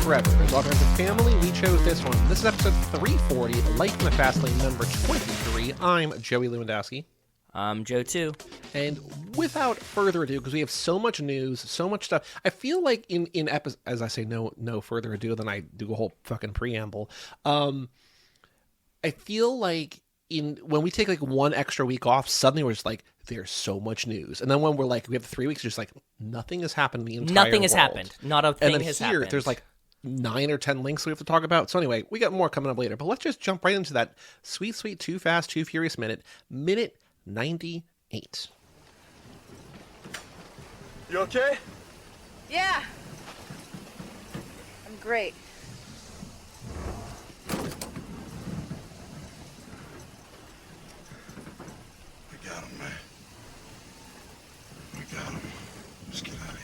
forever. There's all kinds of family. We chose this one. This is episode 340, Life in the Fast Lane, number 23. I'm Joey Lewandowski. I'm Joe, too. And without further ado, because we have so much news, so much stuff, I feel like in episode, as I say, no further ado than I do a whole fucking preamble. I feel like when we take like one extra week off, suddenly we're just like, there's so much news. And then when we're like, we have 3 weeks, just like, nothing has happened in the entire Nothing has world. happened. Not a thing and then has here, happened. There's like 9 or 10 links we have to talk about. So anyway, we got more coming up later. But let's just jump right into that sweet, Too Fast, Too Furious minute 98. You okay? Yeah. I'm great. We got him, man. We got him. Let's get out of here.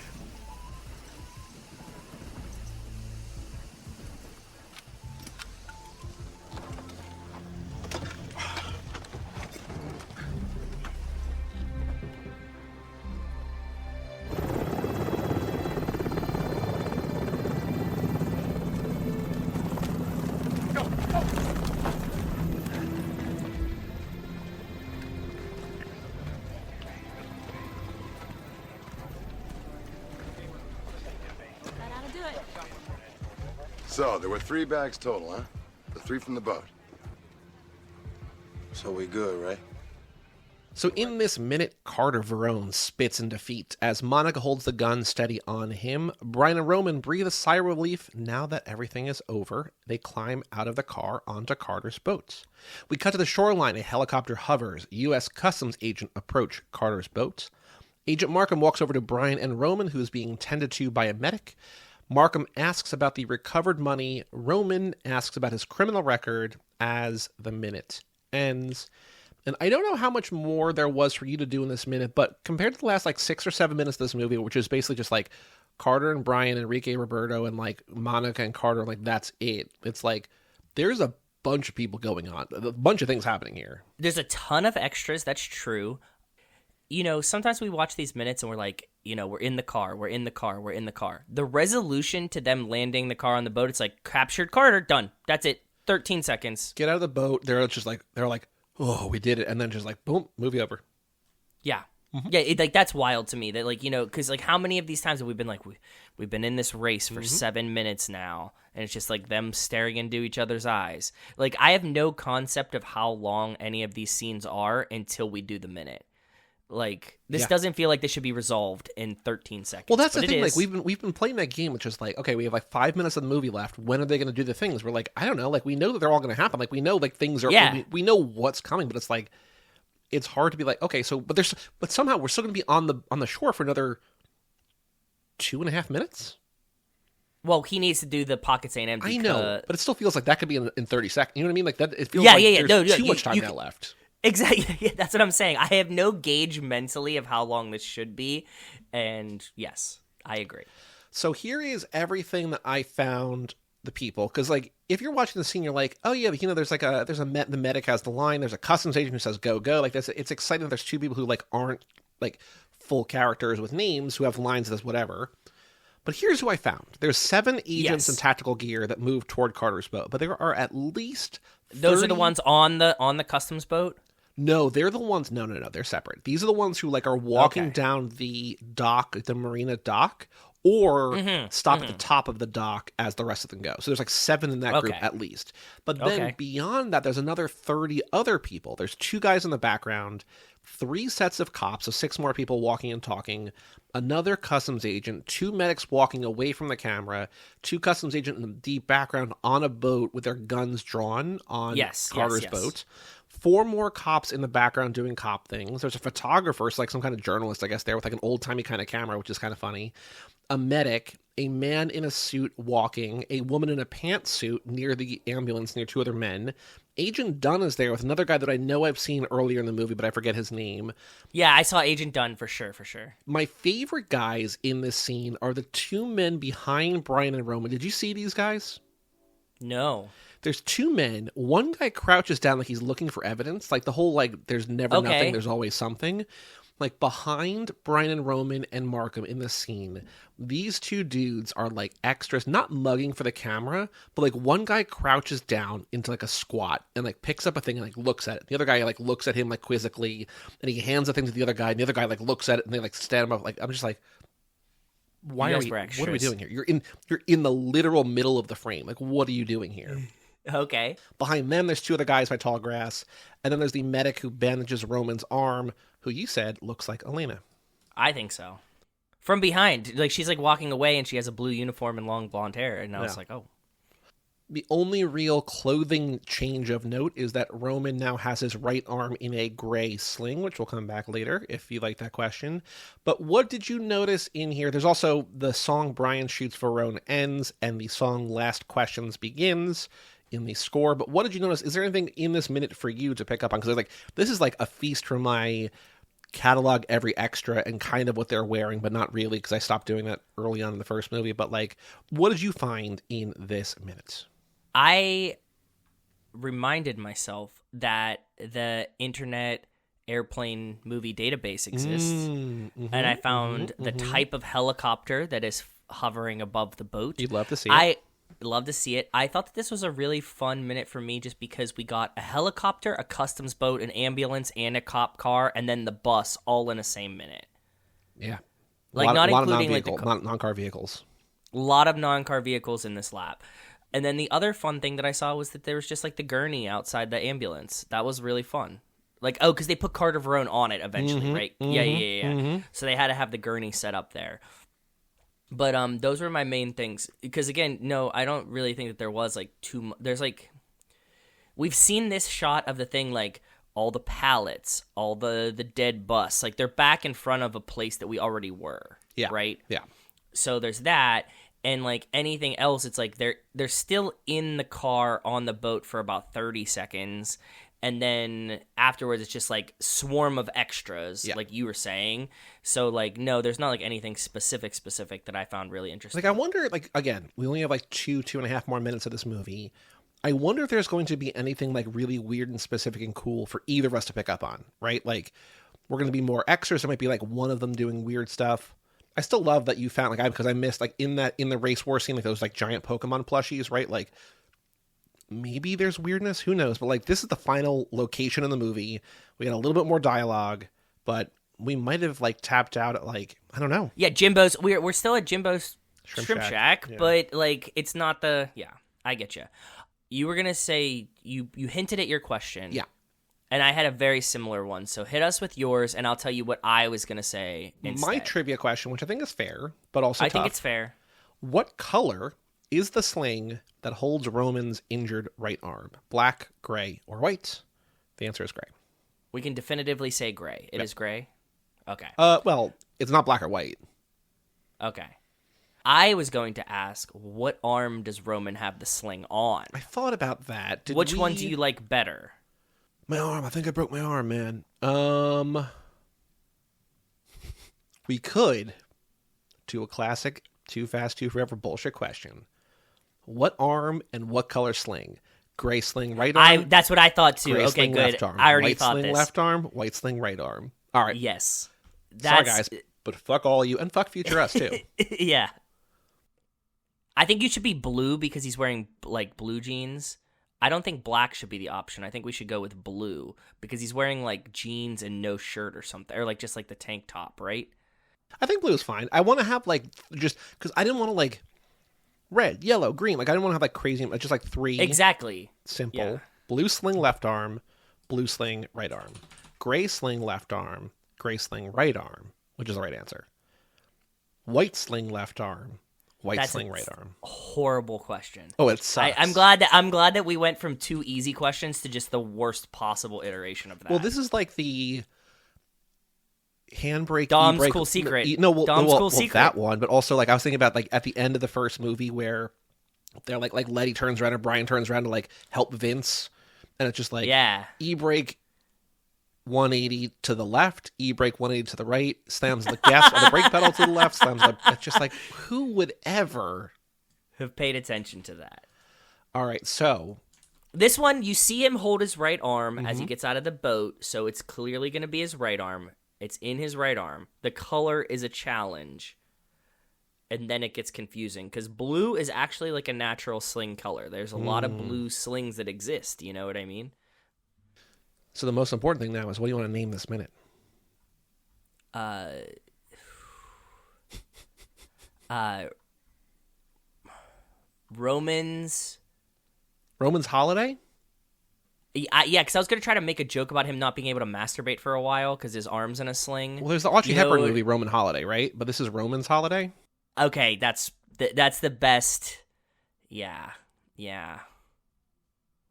So, there were 3 bags total, huh? The 3 from the boat. So we good, right? So in this minute, Carter Verone spits in defeat as Monica holds the gun steady on him. Brian and Roman breathe a sigh of relief now that everything is over. They climb out of the car onto Carter's boat. We cut to the shoreline. A helicopter hovers. U.S. Customs agent approach Carter's boat. Agent Markham walks over to Brian and Roman, who is being tended to by a medic. Markham asks about the recovered money. Roman asks about his criminal record as the minute ends. And I don't know how much more there was for you to do in this minute, but compared to the last like 6 or 7 minutes of this movie, which is basically just like Carter and Brian, Enrique Roberto, and like Monica and Carter, like that's it. It's like there's a bunch of people going on, a bunch of things happening here. There's a ton of extras, that's true. You know, sometimes we watch these minutes and we're like, you know, we're in the car. The resolution to them landing the car on the boat, it's like, captured Carter, done. That's it. 13 seconds. Get out of the boat. They're like, oh, we did it. And then just like, boom, movie over. Yeah. Mm-hmm. Yeah, like that's wild to me. That like, you know, because like how many of these times have we been like, we've been in this race for 7 minutes now, and it's just like them staring into each other's eyes. Like I have no concept of how long any of these scenes are until we do the minute. Like this doesn't feel like this should be resolved in 13 seconds. Well, that's the thing. Like we've been playing that game, which is like, okay, we have like 5 minutes of the movie left. When are they going to do the things? We're like, I don't know. Like we know that they're all going to happen. Like we know like things are. Yeah. We know what's coming, but it's like it's hard to be like, okay, so but somehow we're still going to be on the shore for another 2.5 minutes. Well, he needs to do the pockets ain't empty. I know, but it still feels like that could be in 30 seconds. You know what I mean? Like that. It feels there's too much time now left. Exactly. Yeah, that's what I'm saying. I have no gauge mentally of how long this should be. And yes, I agree. So here is everything that I found the people. Because like, if you're watching the scene, you're like, oh yeah, you know, the medic has the line. There's a customs agent who says, go. Like this, it's exciting. There's 2 people who like aren't like full characters with names who have lines that whatever. But here's who I found. There's 7 agents in tactical gear that move toward Carter's boat. But there are at least 30... Those are the ones on the customs boat? No, they're the ones... No, they're separate. These are the ones who, like, are walking down the dock, the marina dock, or stop at the top of the dock as the rest of them go. So there's, like, 7 in that group at least. But then beyond that, there's another 30 other people. There's 2 guys in the background, 3 sets of cops, so 6 more people walking and talking, another customs agent, 2 medics walking away from the camera, 2 customs agents in the deep background on a boat with their guns drawn on Carter's boat. 4 more cops in the background doing cop things. There's a photographer, so like some kind of journalist, I guess, there with like an old-timey kind of camera, which is kind of funny. A medic, a man in a suit walking, a woman in a pantsuit near the ambulance near 2 other men. Agent Dunn is there with another guy that I know I've seen earlier in the movie, but I forget his name. Yeah, I saw Agent Dunn for sure. My favorite guys in this scene are the 2 men behind Brian and Roman. Did you see these guys? No. There's two men. One guy crouches down like he's looking for evidence. Like the whole, like, there's never nothing, there's always something. Like, behind Brian and Roman and Markham in this scene, these two dudes are, like, extras, not mugging for the camera, but, like, one guy crouches down into, like, a squat and, like, picks up a thing and, like, looks at it. The other guy, like, looks at him, like, quizzically, and he hands the thing to the other guy, and the other guy, like, looks at it, and they, like, stand him up. Like, I'm just like, what are we doing here? You're in the literal middle of the frame. Like, what are you doing here? Okay. Behind them, there's two other guys by tall grass, and then there's the medic who bandages Roman's arm, who you said looks like Elena. I think so. From behind, like she's like walking away, and she has a blue uniform and long blonde hair, and I was like, oh. The only real clothing change of note is that Roman now has his right arm in a gray sling, which will come back later if you like that question. But what did you notice in here? There's also the song Brian Shoots for Roan ends, and the song Last Questions begins in the score. But what did you notice? Is there anything in this minute for you to pick up on? Because like this is like a feast for my catalog every extra and kind of what they're wearing, but not really, because I stopped doing that early on in the first movie. But like, what did you find in this minute? I reminded myself that the Internet Airplane Movie Database exists, and I found the type of helicopter that is hovering above the boat. You'd love to see it. Love to see it. I thought that this was a really fun minute for me just because we got a helicopter, a customs boat, an ambulance, and a cop car, and then the bus all in the same minute. Yeah. Like, not including like non-car vehicles. A lot of non-car vehicles in this lap. And then the other fun thing that I saw was that there was just like the gurney outside the ambulance. That was really fun. Like, oh, because they put Carter Verone on it eventually, right? Yeah. So they had to have the gurney set up there. But those were my main things. Because again, no, I don't really think that there was like too much. There's like, we've seen this shot of the thing, like all the pallets, all the dead bus. Like they're back in front of a place that we already were. Yeah. Right? Yeah. So there's that. And like anything else, it's like they're still in the car on the boat for about 30 seconds. And then afterwards, it's just like swarm of extras, like you were saying. So like, no, there's not like anything specific that I found really interesting. Like I wonder, like again, we only have like 2.5 more minutes of this movie. I wonder if there's going to be anything like really weird and specific and cool for either of us to pick up on, right? Like we're going to be more extras. There might be like one of them doing weird stuff. I still love that you found because I missed like in the race war scene, like those like giant Pokemon plushies, right? Like maybe there's weirdness, who knows? But like this is the final location in the movie. We got a little bit more dialogue, but we might have like tapped out at like, I don't know. Yeah, Jimbo's. We're still at Jimbo's Shrimp Shack, yeah. But like it's not the. Yeah, I get you. You were gonna say you hinted at your question. Yeah. And I had a very similar one, so hit us with yours, and I'll tell you what I was going to say instead. My trivia question, which I think is fair, but also tough. I think it's fair. What color is the sling that holds Roman's injured right arm? Black, gray, or white? The answer is gray. We can definitively say gray. It is gray? Okay. Well, it's not black or white. Okay. I was going to ask, what arm does Roman have the sling on? I thought about that. Which one do you like better? My arm. I think I broke my arm, man. We could do a classic Too Fast, Too Forever bullshit question. What arm and what color sling? Gray sling right arm? That's what I thought too. Gray Okay, sling, good. Left arm. I already white thought sling this. Left arm, white sling right arm. All right. Yes. Sorry, guys, but fuck all you, and fuck future us too. Yeah. I think you should be blue because he's wearing like blue jeans. I don't think black should be the option. I think we should go with blue because he's wearing like jeans and no shirt or something, or like just like the tank top, right? I think blue is fine. I want to have like just because I didn't want to like red, yellow, green. Like I didn't want to have like crazy, just like three exactly simple. Yeah. Blue sling left arm, blue sling right arm, gray sling left arm, gray sling right arm, which is the right answer. White sling left arm, white sling right arm. Horrible question. Oh, it sucks. I'm glad that we went from two easy questions to just the worst possible iteration of that. Well, this is like the handbrake. Dom's e-brake. Cool Secret. Dom's Cool Secret. That one, but also like I was thinking about like at the end of the first movie where they're like Letty turns around and Brian turns around to like help Vince, and it's just like e-brake 180 to the left, e-brake 180 to the right, slams the gas or the brake pedal to the left, slams the. It's just like who would ever have paid attention to that? All right, so this one, you see him hold his right arm as he gets out of the boat, so it's clearly going to be his right arm. It's in his right arm. The color is a challenge. And then it gets confusing because blue is actually like a natural sling color. There's a lot of blue slings that exist. You know what I mean? So the most important thing now is, what do you want to name this minute? Roman's Holiday? Yeah, because I was going to try to make a joke about him not being able to masturbate for a while because his arm's in a sling. Well, there's the Audrey Hepburn movie, Roman Holiday, right? But this is Roman's Holiday? Okay, that's the best. Yeah.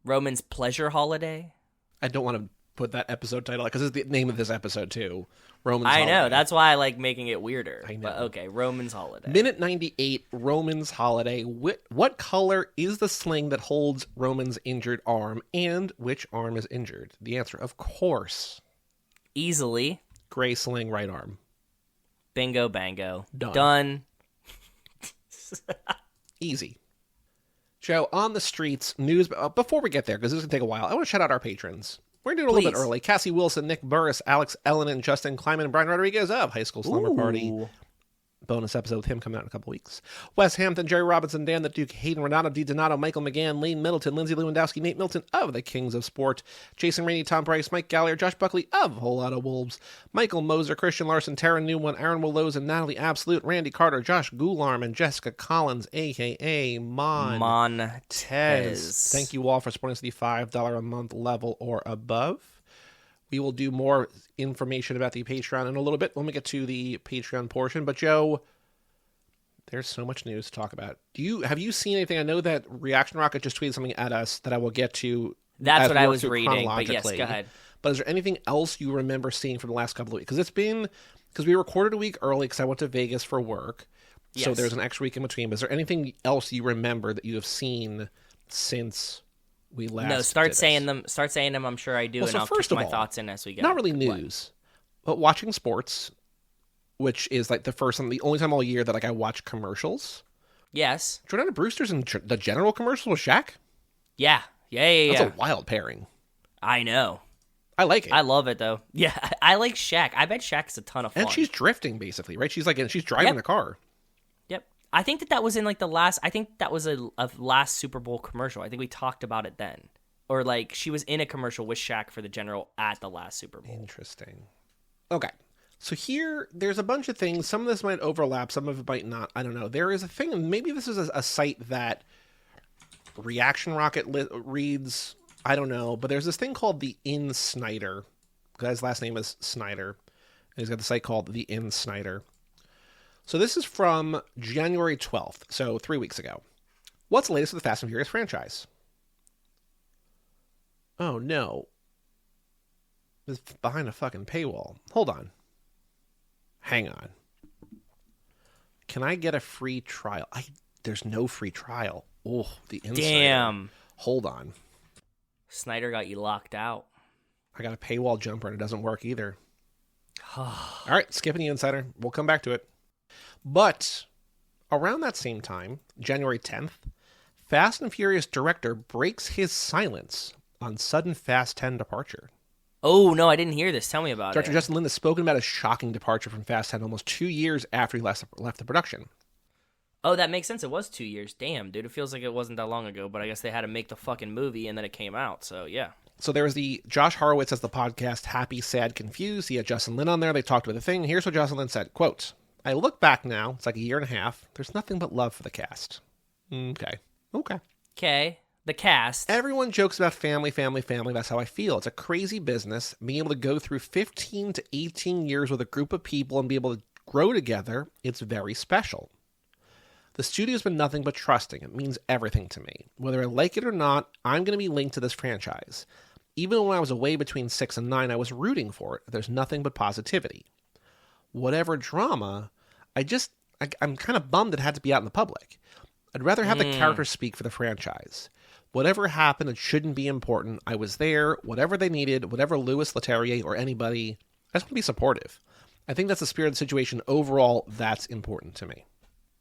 Roman's Pleasure Holiday? I don't want to put that episode title, because it's the name of this episode, too. Roman's Holiday. Holiday. That's why I like making it weirder. I know. But okay, Roman's Holiday. Minute 98, Roman's Holiday. What color is the sling that holds Roman's injured arm, and which arm is injured? The answer, of course. Easily. Gray sling, right arm. Bingo, bango. Done. Easy. Joe, on the streets, news... before we get there, because this is going to take a while, I want to shout out our patrons. We're doing it a little bit early. Cassie Wilson, Nick Burris, Alex Ellen, and Justin Kleiman, and Brian Rodriguez of High School Slumber Party. Bonus episode with him coming out in a couple weeks. Wes Hampton, Jerry Robinson, Dan the Duke, Hayden Renato, D. Donato, Michael McGann, Lane Middleton, Lindsay Lewandowski, Nate Milton of the Kings of Sport, Jason Rainey, Tom Price, Mike Gallagher, Josh Buckley of Whole Lotta Wolves, Michael Moser, Christian Larson, Tara Newman, Aaron Willows, and Natalie Absolute, Randy Carter, Josh Goularm, and Jessica Collins, a.k.a. Montez. Thank you all for supporting us at the $5 a month level or above. We will do more information about the Patreon in a little bit when we get to the Patreon portion. But, Joe, there's so much news to talk about. Have you seen anything? I know that ReactionRocket just tweeted something at us that I will get to. That's what I was reading, but yes, go ahead. But is there anything else you remember seeing from the last couple of weeks? Because we recorded a week early because I went to Vegas for work. Yes. So there's an extra week in between. But is there anything else you remember that you have seen since we last No, start saying them. I'm sure I do, and I'll keep my thoughts in as we go. Not really news, but watching sports, which is like the only time all year that like I watch commercials. Yes. Jordana Brewster's in the general commercial with Shaq? Yeah. That's a wild pairing. I know. I like it. I love it, though. Yeah, I like Shaq. I bet Shaq's a ton of fun. And she's drifting, basically, right? She's driving the car. Yep. I think that was in like the last, I think that was a last Super Bowl commercial. I think we talked about it then. Or like she was in a commercial with Shaq for the general at the last Super Bowl. Interesting. Okay. So here, there's a bunch of things. Some of this might overlap. Some of it might not. I don't know. There is a thing, and maybe this is a site that ReactionRocket reads. I don't know. But there's this thing called the In Snyder. The guy's last name is Snyder. And he's got the site called the In Snyder. So this is from January 12th. So 3 weeks ago. What's the latest with the Fast and Furious franchise? Oh, no. It's behind a fucking paywall. Hold on. Hang on. Can I get a free trial? There's no free trial. Oh, the Insider. Damn. Hold on. Snyder got you locked out. I got a paywall jumper and it doesn't work either. All right, skipping the Insider. We'll come back to it. But around that same time, January 10th, Fast and Furious director breaks his silence on sudden Fast 10 departure. Oh, no, I didn't hear this. Tell me about Director it. Justin Lin has spoken about his shocking departure from Fast 10 almost 2 years after he left the production. Oh, that makes sense. It was 2 years. Damn, dude. It feels like it wasn't that long ago, but I guess they had to make the fucking movie and then it came out, so yeah. So there was the Josh Horowitz as the podcast Happy, Sad, Confused. He had Justin Lin on there. They talked about the thing. Here's what Justin Lin said, quote, I look back now, it's like a year and a half. There's nothing but love for the cast. Okay. The cast. Everyone jokes about family. That's how I feel. It's a crazy business. Being able to go through 15 to 18 years with a group of people and be able to grow together, it's very special. The studio's been nothing but trusting. It means everything to me. Whether I like it or not, I'm going to be linked to this franchise. Even when I was away between 6 and 9, I was rooting for it. There's nothing but positivity. Whatever drama, I'm kind of bummed it had to be out in the public. I'd rather have the characters speak for the franchise. Whatever happened, it shouldn't be important. I was there. Whatever they needed, whatever Louis Leterrier or anybody, I just want to be supportive. I think that's the spirit of the situation. Overall, that's important to me.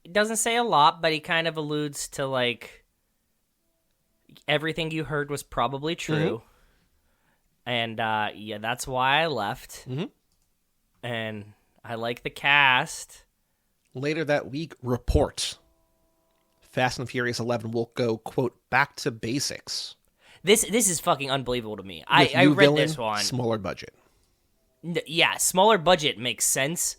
It doesn't say a lot, but he kind of alludes to, like, everything you heard was probably true. And yeah, that's why I left. And I like the cast. Later that week, reports Fast and Furious 11 will go, quote, back to basics. This is fucking unbelievable to me. I read villain, this one. Smaller budget. Yeah, smaller budget makes sense.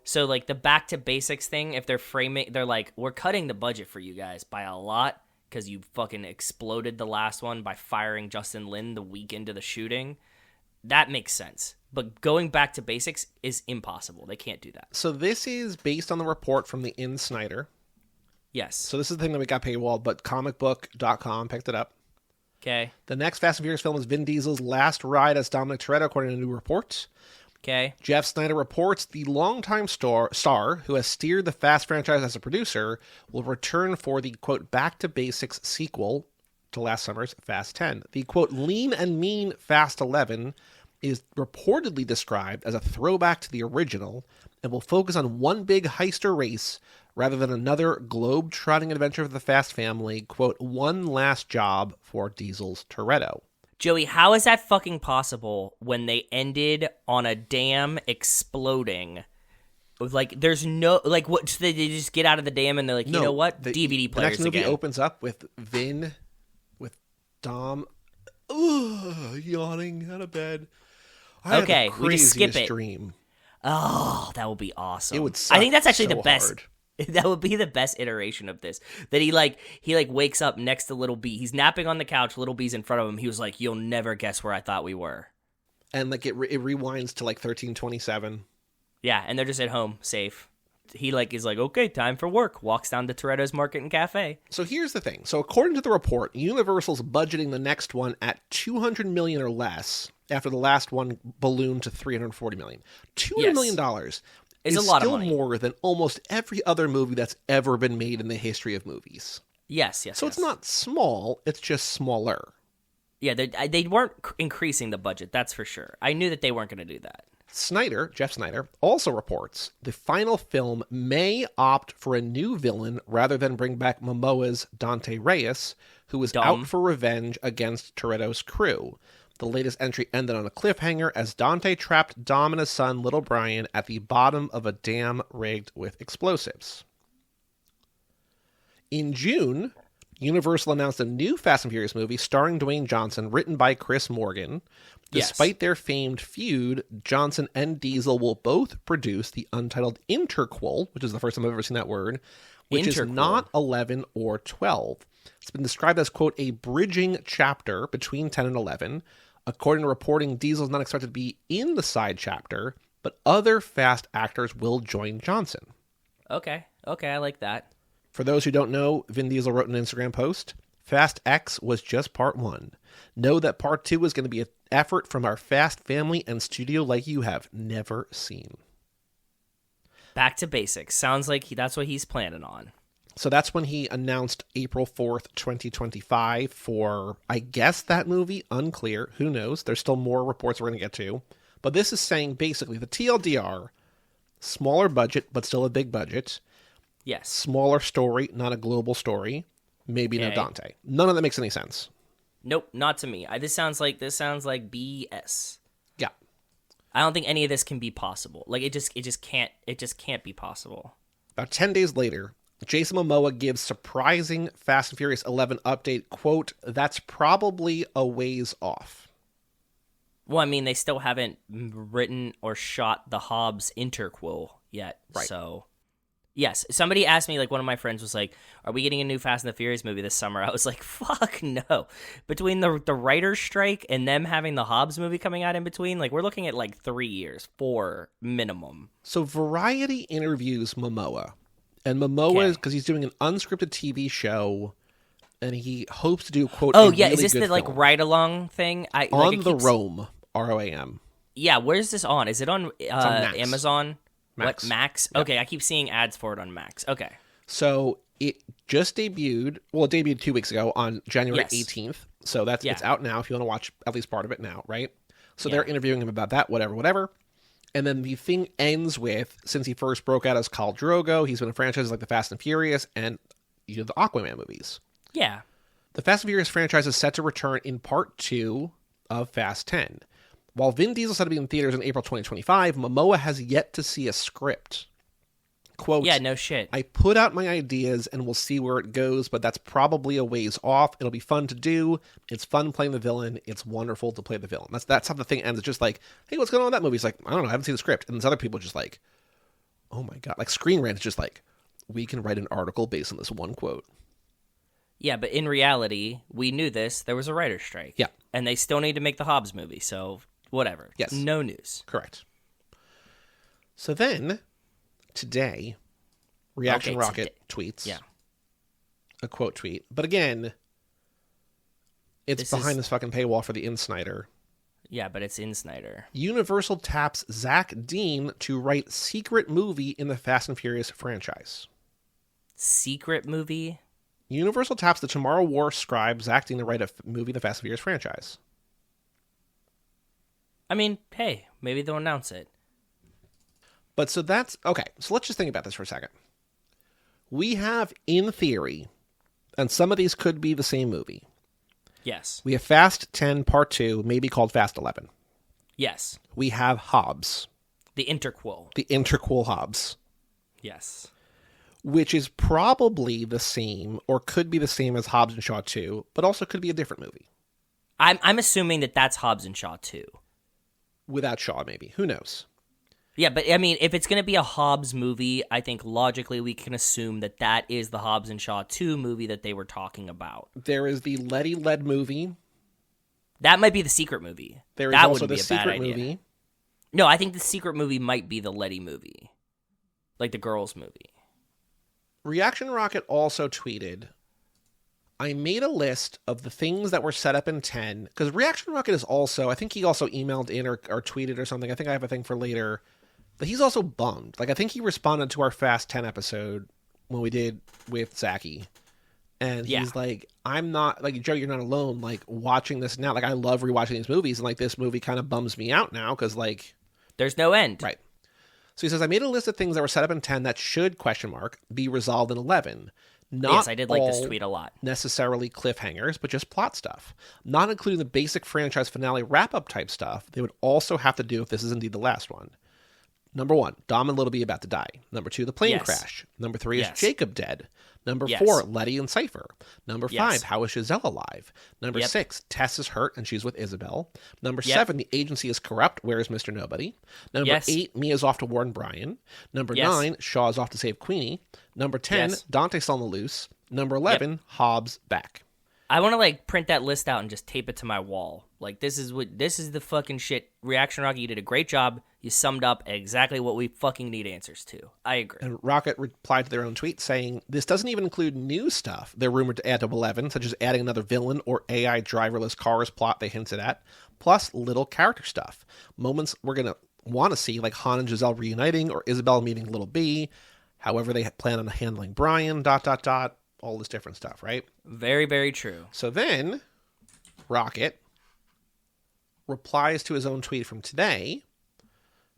So, like, the back to basics thing, if they're framing, they're like, we're cutting the budget for you guys by a lot because you fucking exploded the last one by firing Justin Lin the week into the shooting. That makes sense. But going back to basics is impossible. They can't do that. So this is based on the report from the In Snyder. Yes. So this is the thing that we got paywalled, but comicbook.com picked it up. Okay. The next Fast and Furious film is Vin Diesel's last ride as Dominic Toretto, according to new reports. Okay. Jeff Snyder reports the longtime star who has steered the Fast franchise as a producer will return for the, quote, back to basics sequel to last summer's Fast 10. The, quote, lean and mean Fast 11 is reportedly described as a throwback to the original and will focus on one big heister race rather than another globe-trotting adventure for the Fast family, quote, one last job for Diesel's Toretto. Joey, how is that fucking possible when they ended on a dam exploding? Like, there's no, like, what, so they just get out of the dam and they're like, you know what? DVD players The next movie again. opens up with Vin, with Dom, yawning out of bed. I had the we just skip it. Dream. Oh, that would be awesome. It would suck I think that's actually so the best. hard. That would be the best iteration of this. That he wakes up next to Little B. He's napping on the couch. Little B's in front of him. He was like, "You'll never guess where I thought we were." And like it rewinds to like 1327. Yeah, and they're just at home, safe. He is like, okay, time for work. Walks down to Toretto's Market and Cafe. So here's the thing. So according to the report, Universal's budgeting the next one at $200 million or less after the last one ballooned to $340 million. $200 million dollars is a lot of still money. more than almost every other movie that's ever been made in the history of movies. Yes. So it's not small, it's just smaller. Yeah, they weren't increasing the budget, that's for sure. I knew that they weren't going to do that. Jeff Snyder, also reports the final film may opt for a new villain rather than bring back Momoa's Dante Reyes, who is out for revenge against Toretto's crew. The latest entry ended on a cliffhanger as Dante trapped Dom and his son, Little Brian, at the bottom of a dam rigged with explosives. In June, Universal announced a new Fast and Furious movie starring Dwayne Johnson, written by Chris Morgan. Despite their famed feud, Johnson and Diesel will both produce the untitled Interquel, which is the first time I've ever seen that word, which is not 11 or 12. It's been described as, quote, a bridging chapter between 10 and 11. According to reporting, Diesel is not expected to be in the side chapter, but other Fast actors will join Johnson. Okay, I like that. For those who don't know, Vin Diesel wrote an Instagram post, Fast X was just part 1. Know that part 2 is going to be an effort from our Fast family and studio like you have never seen. Back to basics. Sounds like that's what he's planning on. So that's when he announced April 4th, 2025 for, I guess, that movie. Unclear. Who knows? There's still more reports we're going to get to. But this is saying basically the TLDR, smaller budget, but still a big budget. Yes. Smaller story, not a global story. Maybe no Dante. None of that makes any sense. Nope, not to me. This sounds like BS. Yeah. I don't think any of this can be possible. Like it just can't be possible. About 10 days later, Jason Momoa gives surprising Fast and Furious 11 update, quote, that's probably a ways off. Well, I mean, they still haven't written or shot the Hobbs interquel yet. Right. So, yes. Somebody asked me, like, one of my friends was like, are we getting a new Fast and the Furious movie this summer? I was like, fuck no. Between the writer's strike and them having the Hobbs movie coming out in between, like, we're looking at, like, 3 years, 4 minimum. So Variety interviews Momoa. And Momoa is, because he's doing an unscripted TV show, and he hopes to do, quote, oh, a yeah, really is this good the, like, film. ride-along thing? On the Roam, ROAM. Yeah, where's this on? Is it on, Max. Amazon? Max. What, Max? Yep. Okay, I keep seeing ads for it on Max. Okay. So it just debuted, well, it debuted 2 weeks ago on January 18th. So it's out now if you want to watch at least part of it now, right? So they're interviewing him about that, whatever. And then the thing ends with, since he first broke out as Khal Drogo, he's been in franchises like the Fast and Furious and the Aquaman movies. Yeah. The Fast and Furious franchise is set to return in Part 2 of Fast 10. While Vin Diesel said to be in theaters in April 2025, Momoa has yet to see a script. Quote, yeah, no shit. I put out my ideas and we'll see where it goes, but that's probably a ways off. It'll be fun to do. It's fun playing the villain. It's wonderful to play the villain. That's how the thing ends. It's just like, hey, what's going on with that movie? It's like, I don't know. I haven't seen the script. And there's other people just like, oh my God. Like Screen Rant is just like, we can write an article based on this one quote. Yeah, but in reality, we knew this. There was a writer's strike. Yeah. And they still need to make the Hobbs movie, so whatever. Yes. No news. Correct. So then, today, ReactionRocket tweets a quote tweet. But again, it's behind this fucking paywall for the Insnider. Yeah, but it's in Snyder. Universal taps Zach Dean to write secret movie in the Fast and Furious franchise. Secret movie? Universal taps the Tomorrow War scribe Zach Dean to write a movie in the Fast and Furious franchise. I mean, hey, maybe they'll announce it. But so that's... Okay, so let's just think about this for a second. We have, in theory, and some of these could be the same movie. Yes. We have Fast 10 Part 2, maybe called Fast 11. Yes. We have Hobbs. The Interquel. The Interquel Hobbs. Yes. Which is probably the same, or could be the same as Hobbs and Shaw 2, but also could be a different movie. I'm assuming that that's Hobbs and Shaw 2. Without Shaw, maybe. Who knows? Yeah, but I mean, if it's going to be a Hobbs movie, I think logically we can assume that that is the Hobbs and Shaw 2 movie that they were talking about. There is the Letty Led movie. That might be the secret movie. There is that also wouldn't the be a bad secret idea. movie. No, I think the secret movie might be the Letty movie. Like the girls movie. ReactionRocket also tweeted, I made a list of the things that were set up in 10, because ReactionRocket is also, I think he also emailed in or tweeted or something. I think I have a thing for later. But he's also bummed. Like, I think he responded to our Fast 10 episode when we did with Zachy. And he's like, I'm not, like, Joe, you're not alone, like, watching this now. Like, I love rewatching these movies, and, like, this movie kind of bums me out now, because, like... There's no end. Right. So he says, I made a list of things that were set up in 10 that should, be resolved in 11. Not yes, I did like this tweet a lot. Necessarily cliffhangers, but just plot stuff. Not including the basic franchise finale wrap-up type stuff they would also have to do if this is indeed the last one. Number 1, Dom and Little B about to die. Number 2, the plane crash. Number 3 is Jacob dead. Number 4, Letty and Cypher. Number 5, how is Giselle alive? Number 6, Tess is hurt and she's with Isabel. Number 7, the agency is corrupt. Where is Mr. Nobody? Number 8, Mia's off to warn Brian. Number 9, Shaw's off to save Queenie. Number 10, Dante's on the loose. Number 11, Hobbs back. I want to like print that list out and just tape it to my wall. Like this is the fucking shit. ReactionRocket, you did a great job. You summed up exactly what we fucking need answers to. I agree. And Rocket replied to their own tweet saying, this doesn't even include new stuff they're rumored to add to 11, such as adding another villain or AI driverless cars plot they hinted at, plus little character stuff. Moments we're going to want to see, like Han and Giselle reuniting or Isabel meeting Little B, however they plan on handling Brian, ... all this different stuff, right? Very, very true. So then, Rocket replies to his own tweet from today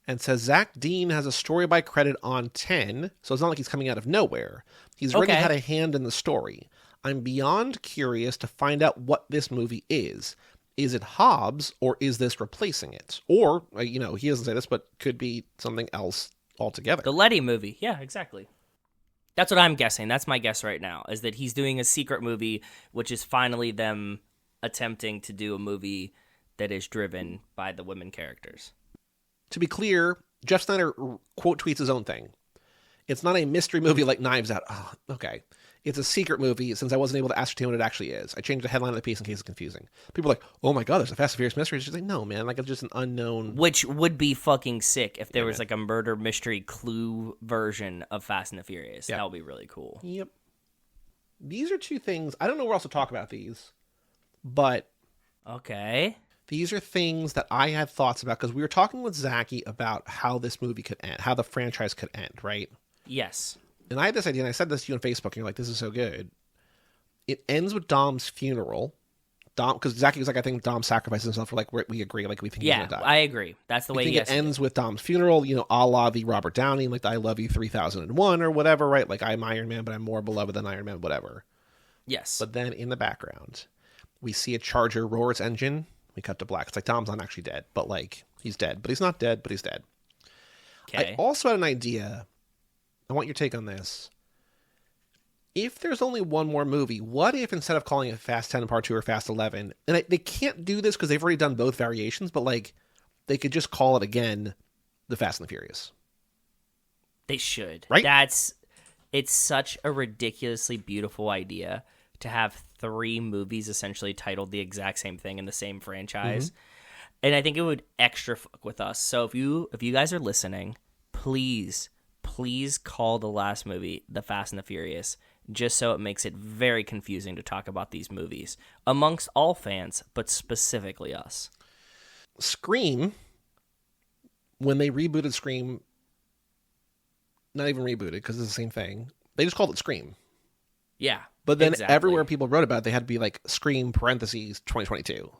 and says Zach Dean has a story by credit on 10, so it's not like he's coming out of nowhere. He's already had a hand in the story. I'm beyond curious to find out what this movie is. Is it Hobbs, or is this replacing it? Or, he doesn't say this, but could be something else altogether. The Letty movie. Yeah, exactly. That's what I'm guessing. That's my guess right now, is that he's doing a secret movie, which is finally them attempting to do a movie that is driven by the women characters. To be clear, Jeff Snyder quote tweets his own thing. It's not a mystery movie like Knives Out. Oh, okay. It's a secret movie since I wasn't able to ascertain what it actually is. I changed the headline of the piece in case it's confusing. People are like, oh my God, there's a Fast and Furious mystery. It's just like, no, man. Like, it's just an unknown. Which would be fucking sick if there was like a murder mystery clue version of Fast and the Furious. That would be really cool. Yep. These are two things. I don't know where else to talk about these, but. Okay. These are things that I had thoughts about because we were talking with Zachy about how this movie could end, how the franchise could end, right? Yes. And I had this idea, and I said this to you on Facebook, and you're like, this is so good. It ends with Dom's funeral. Because Zachy was like, I think Dom sacrifices himself for, like, we agree, like, we think he's going to die. Yeah, I agree. That's the way it ends with Dom's funeral, a la the Robert Downey, like the I Love You 3001 or whatever, right? Like, I'm Iron Man, but I'm more beloved than Iron Man, whatever. Yes. But then in the background, we see a Charger roar its engine. We cut to black. It's like Dom's not actually dead, but like he's dead. But he's not dead, but he's dead. Okay. I also had an idea. I want your take on this. If there's only one more movie, what if instead of calling it Fast 10 Part 2 or Fast 11, and they can't do this because they've already done both variations, but like they could just call it again The Fast and the Furious. They should. Right? It's such a ridiculously beautiful idea to have 3 movies essentially titled the exact same thing in the same franchise. And I think it would extra fuck with us. So if you guys are listening, please call the last movie The Fast and the Furious, just so it makes it very confusing to talk about these movies amongst all fans, but specifically us. Scream, when they rebooted Scream, not even rebooted because it's the same thing, they just called it Scream. Yeah. But then exactly. everywhere people wrote about it, they had to be like Scream parentheses 2022.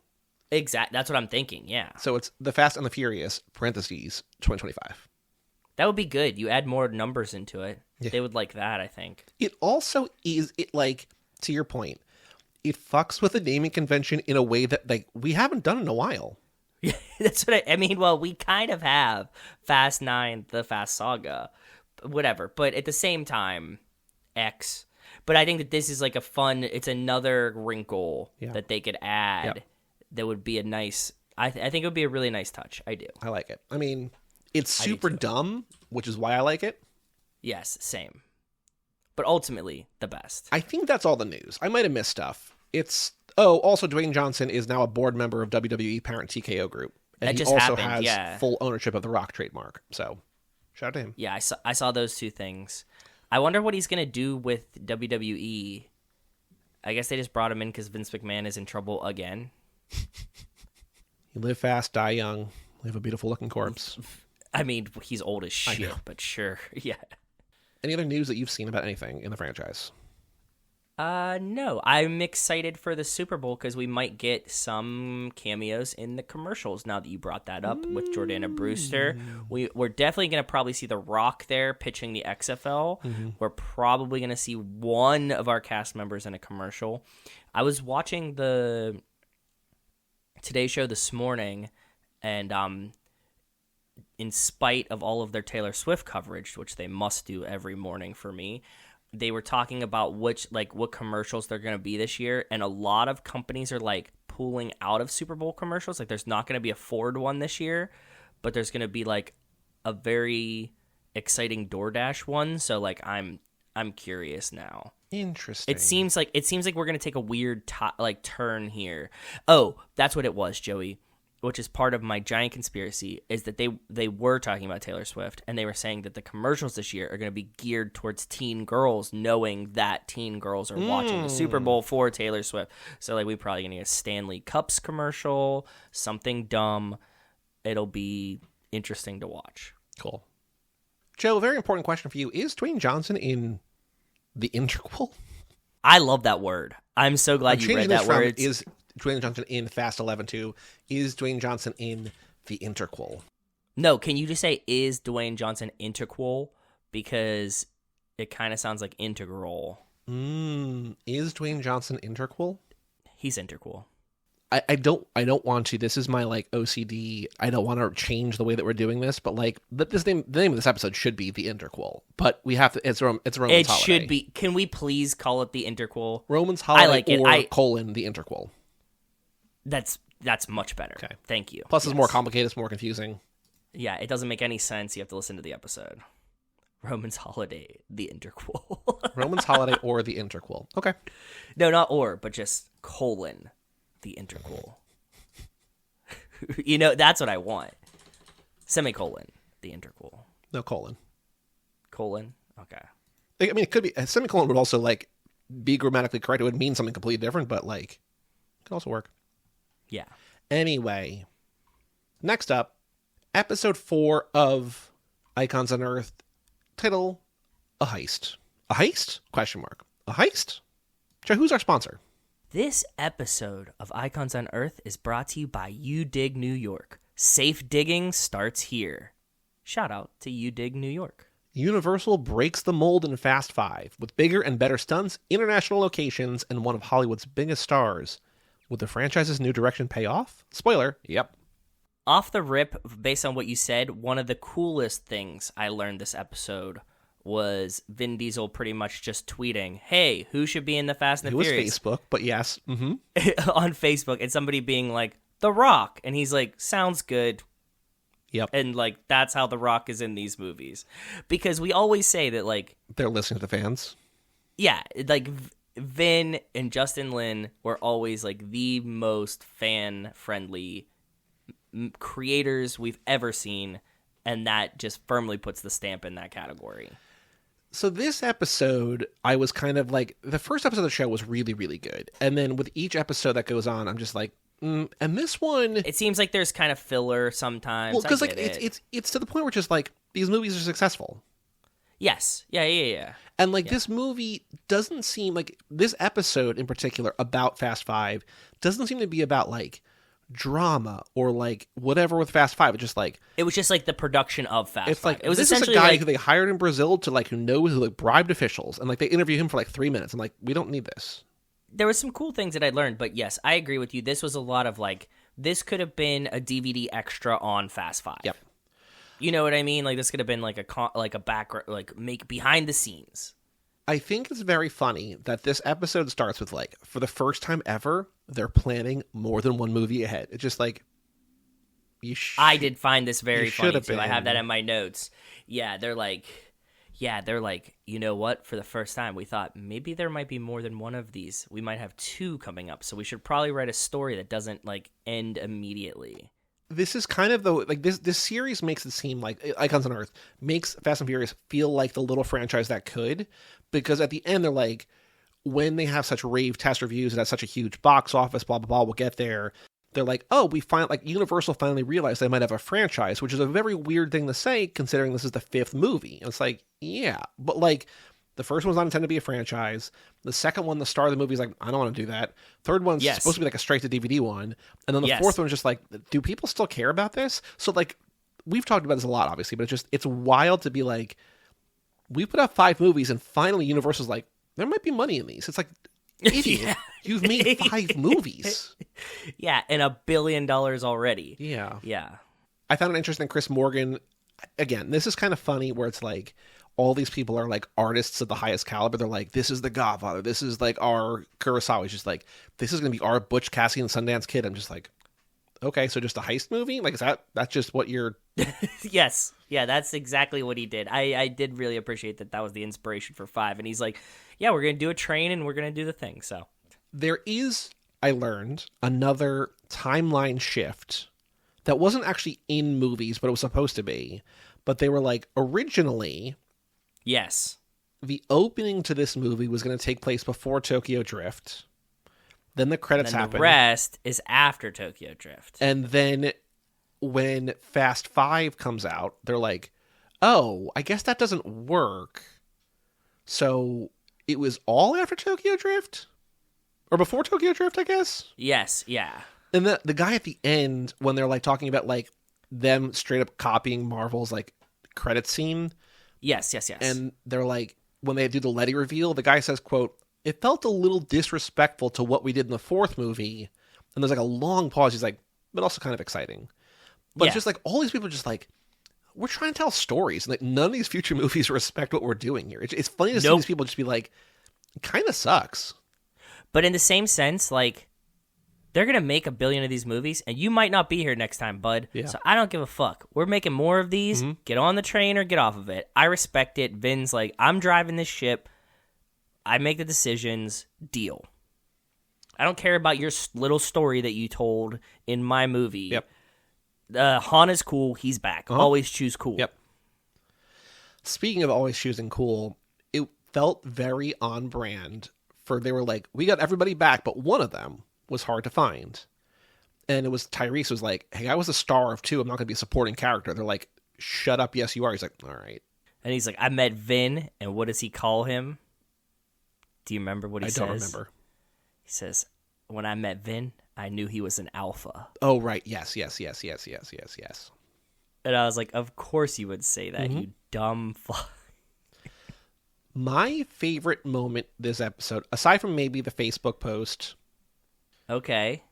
That's what I'm thinking, yeah. So it's The Fast and the Furious parentheses 2025. That would be good. You add more numbers into it. Yeah. They would like that, I think. It also is, it like, to your point, it fucks with the naming convention in a way that like we haven't done in a while. Yeah, that's what I mean. Well, we kind of have Fast 9, the Fast Saga, whatever. But at the same time, X. But I think that this is like it's another wrinkle that they could add that would be a nice, I think it would be a really nice touch. I do. I like it. I mean, it's super dumb, which is why I like it. Yes, same. But ultimately, the best. I think that's all the news. I might have missed stuff. Also Dwayne Johnson is now a board member of WWE parent TKO Group. And that just he also happened, has full ownership of the Rock trademark. So, shout out to him. Yeah, I saw those 2 things. I wonder what he's going to do with WWE. I guess they just brought him in because Vince McMahon is in trouble again. You live fast, die young, leave a beautiful looking corpse. I mean, he's old as shit, but sure, yeah. Any other news that you've seen about anything in the franchise? No. I'm excited for the Super Bowl because we might get some cameos in the commercials now that you brought that up with Jordana Brewster. We're definitely going to probably see The Rock there pitching the XFL. We're probably going to see one of our cast members in a commercial. I was watching the Today Show this morning, and in spite of all of their Taylor Swift coverage, which they must do every morning for me, they were talking about what commercials they're going to be this year, and a lot of companies are like pulling out of Super Bowl commercials. Like there's not going to be a Ford one this year, but there's going to be like a very exciting DoorDash one. So like I'm curious now. Interesting. It seems like we're going to take a weird turn here. Oh, that's what it was, Joey. Which is part of my giant conspiracy, is that they were talking about Taylor Swift, and they were saying that the commercials this year are going to be geared towards teen girls, knowing that teen girls are watching the Super Bowl for Taylor Swift. So, like, we probably going to get a Stanley Cups commercial, something dumb. It'll be interesting to watch. Cool. Joe, a very important question for you. Is Dwayne Johnson in the Interquel? I love that word. I'm so glad you read that word. Is Dwayne Johnson in Fast 11 2? Is Dwayne Johnson in the Interquel? No, can you just say, is Dwayne Johnson Interquel? Because it kind of sounds like integral. Is Dwayne Johnson Interquel? He's Interquel. I don't want to. This is my like OCD. I don't want to change the way that we're doing this, but like the name of this episode should be the Interquel. But we have to. It's Roman's Holiday. It should be. Can we please call it the Interquel? Roman's Holiday. I like it. Or the Interquel. That's much better. Okay. Thank you. Plus, it's more complicated. It's more confusing. Yeah, it doesn't make any sense. You have to listen to the episode. Roman's Holiday, the Interquel. Roman's Holiday or the Interquel. Okay. No, not or, but just : the Interquel. You know, that's what I want. Semicolon, the Interquel. No colon. Colon? Okay. I mean, it could be. A semicolon would also like be grammatically correct. It would mean something completely different, but like, it could also work. Yeah. Anyway, next up, episode 4 of Icons Unearthed, title, A Heist. A heist? Question mark. A heist? Joe, who's our sponsor? This episode of Icons Unearthed is brought to you by You Dig New York. Safe digging starts here. Shout out to You Dig New York. Universal breaks the mold in Fast 5 with bigger and better stunts, international locations, and one of Hollywood's biggest stars. Would the franchise's new direction pay off? Spoiler, yep. Off the rip, based on what you said, one of the coolest things I learned this episode was Vin Diesel pretty much just tweeting, hey, who should be in the Fast and the Furious? It was Facebook, but yes. Mm-hmm. On Facebook, and somebody being like, The Rock. And he's like, sounds good. Yep. And, like, that's how The Rock is in these movies. Because we always say that, like... They're listening to the fans. Yeah, like, Vin and Justin Lin were always, like, the most fan-friendly creators we've ever seen. And that just firmly puts the stamp in that category. So this episode, I was kind of like... The first episode of the show was really, really good. And then with each episode that goes on, I'm just like... and this one, it seems like there's kind of filler sometimes. Well, because like it's to the point where just like these movies are successful. Yes, yeah. And like this movie doesn't seem like this episode in particular about Fast 5 doesn't seem to be about like drama or like whatever with Fast 5. It's just like it was just like the production of Fast. It's 5. like it was this essentially is a guy like, who they hired in Brazil to like who like bribed officials and like they interview him for like 3 minutes. I'm like, we don't need this. There were some cool things that I learned, but yes, I agree with you. This was a lot of like, this could have been a DVD extra on Fast 5. Yep. You know what I mean? Like this could have been like a background, like make behind the scenes. I think it's very funny that this episode starts with like, for the first time ever, they're planning more than one movie ahead. It's just like, I did find this very funny too. Been. I have that in my notes. Yeah, they're like, you know what? For the first time, we thought maybe there might be more than one of these. We might have 2 coming up, so we should probably write a story that doesn't like end immediately. This is kind of this series makes it seem like Icons Unearthed makes Fast and Furious feel like the little franchise that could, because at the end they're like, when they have such rave test reviews and has such a huge box office, blah blah blah, we'll get there. They're like, oh, Universal finally realized they might have a franchise, which is a very weird thing to say considering this is the 5th movie. And it's like, yeah, but like the first one's not intended to be a franchise. The second one, the star of the movie is like, I don't want to do that. Third one's supposed to be like a straight to DVD one. And then the fourth one's just like, do people still care about this? So like, we've talked about this a lot, obviously, but it's wild to be like, we put out 5 movies and finally Universal's like, there might be money in these. It's like, idiot, you've made 5 movies. Yeah, and $1 billion already. Yeah. I found it interesting. Chris Morgan, again, this is kind of funny where it's like all these people are like artists of the highest caliber. They're like, this is the Godfather. This is like our Kurosawa. He's just like, this is going to be our Butch Cassidy and Sundance Kid. I'm just like, okay, so just a heist movie? Like, that's just what you're... Yes. Yeah, that's exactly what he did. I did really appreciate that was the inspiration for 5. And he's like, yeah, we're going to do a train and we're going to do the thing. So there is, I learned, another timeline shift that wasn't actually in movies, but it was supposed to be. But they were like, originally... Yes. The opening to this movie was going to take place before Tokyo Drift. Then the credits happen. The rest is after Tokyo Drift. And then when Fast 5 comes out, they're like, oh, I guess that doesn't work. So it was all after Tokyo Drift? Or before Tokyo Drift, I guess? Yes, yeah. And the guy at the end, when they're like talking about like them straight up copying Marvel's like credit scene. Yes. And they're like, when they do the Letty reveal, the guy says, quote, it felt a little disrespectful to what we did in the 4th movie. And there's like a long pause. He's like, but also kind of exciting. But it's just like, all these people are just like, we're trying to tell stories. And like, none of these future movies respect what we're doing here. It's funny to see these people just be like, it kind of sucks. But in the same sense, like, they're going to make $1 billion of these movies, and you might not be here next time, bud. Yeah. So I don't give a fuck. We're making more of these. Mm-hmm. Get on the train or get off of it. I respect it. Vin's like, I'm driving this ship. I make the decisions. Deal. I don't care about your little story that you told in my movie. Yep. Han is cool. He's back. Uh-huh. Always choose cool. Yep. Speaking of always choosing cool, it felt very on brand for they were like, we got everybody back, but one of them was hard to find. And it was Tyrese was like, hey, I was a star of 2. I'm not going to be a supporting character. They're like, shut up. Yes, you are. He's like, all right. And he's like, I met Vin. And what does he call him? Do you remember what he says? I don't remember. He says, when I met Vin, I knew he was an alpha. Oh, right. Yes. And I was like, of course you would say that, you dumb fuck. My favorite moment this episode, aside from maybe the Facebook post, Okay.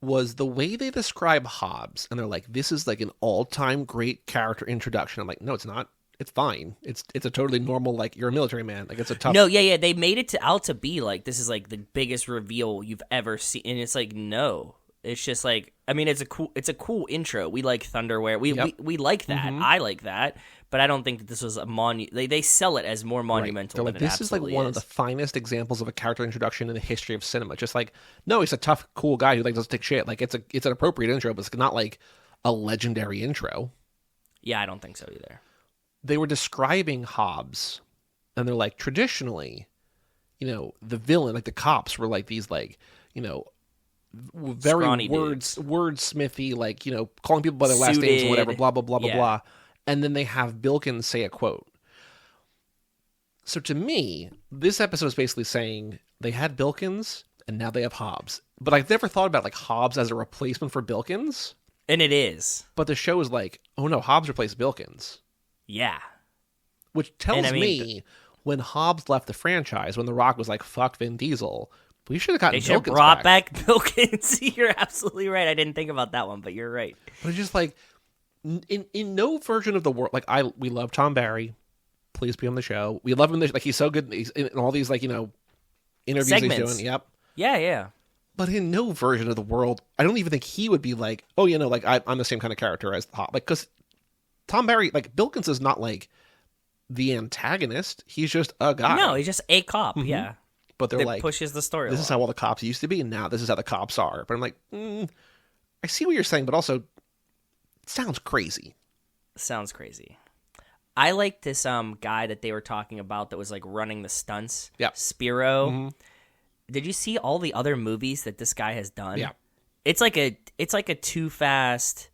was the way they describe Hobbs. And they're like, this is like an all-time great character introduction. I'm like, no, it's not. It's fine. It's a totally normal, like, you're a military man. Like, it's a tough... No, yeah. They made it out to be like, this is like the biggest reveal you've ever seen. And it's like, no. It's just like, I mean, it's a cool intro. We like Thunderwear. We like that. Mm-hmm. I like that. But I don't think that this was a they sell it as more monumental right. than like, it this is like absolutely one of the finest examples of a character introduction in the history of cinema. Just like, no, he's a tough, cool guy who like doesn't take shit. Like, it's an appropriate intro, but it's not like a legendary intro. Yeah, I don't think so either. They were describing Hobbs, and they're like, traditionally, the villain, like the cops were like these, like, very Scrawny dudes. wordsmithy, like, calling people by their last names or whatever, blah, blah, blah, blah, Yeah. blah. And then they have Bilkins say a quote. So to me, this episode is basically saying they had Bilkins, and now they have Hobbs. But I've never thought about, like, Hobbs as a replacement for Bilkins. And it is. But the show is like, oh no, Hobbs replaced Bilkins. Yeah. Which tells I mean, me when Hobbs left the franchise, when The Rock was like, fuck Vin Diesel, we should have gotten They should have Bilkins brought back Bilkins. You're absolutely right. I didn't think about that one, but you're right. But it's just like, in no version of the world, like, we love Tom Barry. Please be on the show. We love him. Like, he's so good. He's in all these, like, interviews Segments. he's doing. Yep. Yeah. But in no version of the world, I don't even think he would be like, oh, like, I'm the same kind of character as Hobbs. Like, because Tom Barry, like, Bilkins is not like the antagonist. He's just a guy. No, he's just a cop. Mm-hmm. Yeah. But they're That like, pushes the story. this is how all the cops used to be, and now this is how the cops are. But I'm like, I see what you're saying, but also, it sounds crazy. Sounds crazy. I like this guy that they were talking about that was like running the stunts. Yeah. Spiro. Mm-hmm. Did you see all the other movies that this guy has done? Yeah. It's like a Too Fast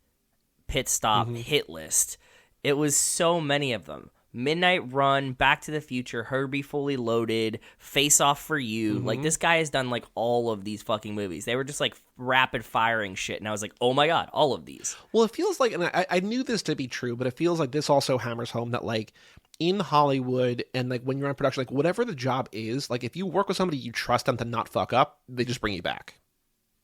pit stop hit list. It was so many of them. Midnight Run, Back to the Future, Herbie Fully Loaded, Face Off for You. Like, this guy has done, like, all of these fucking movies. They were just, like, rapid firing shit. And I was like, oh my God, all of these. Well, it feels like, and I knew this to be true, but it feels like this also hammers home that, like, in Hollywood and, like, when you're on production, like, whatever the job is, like, if you work with somebody you trust them to not fuck up, they just bring you back.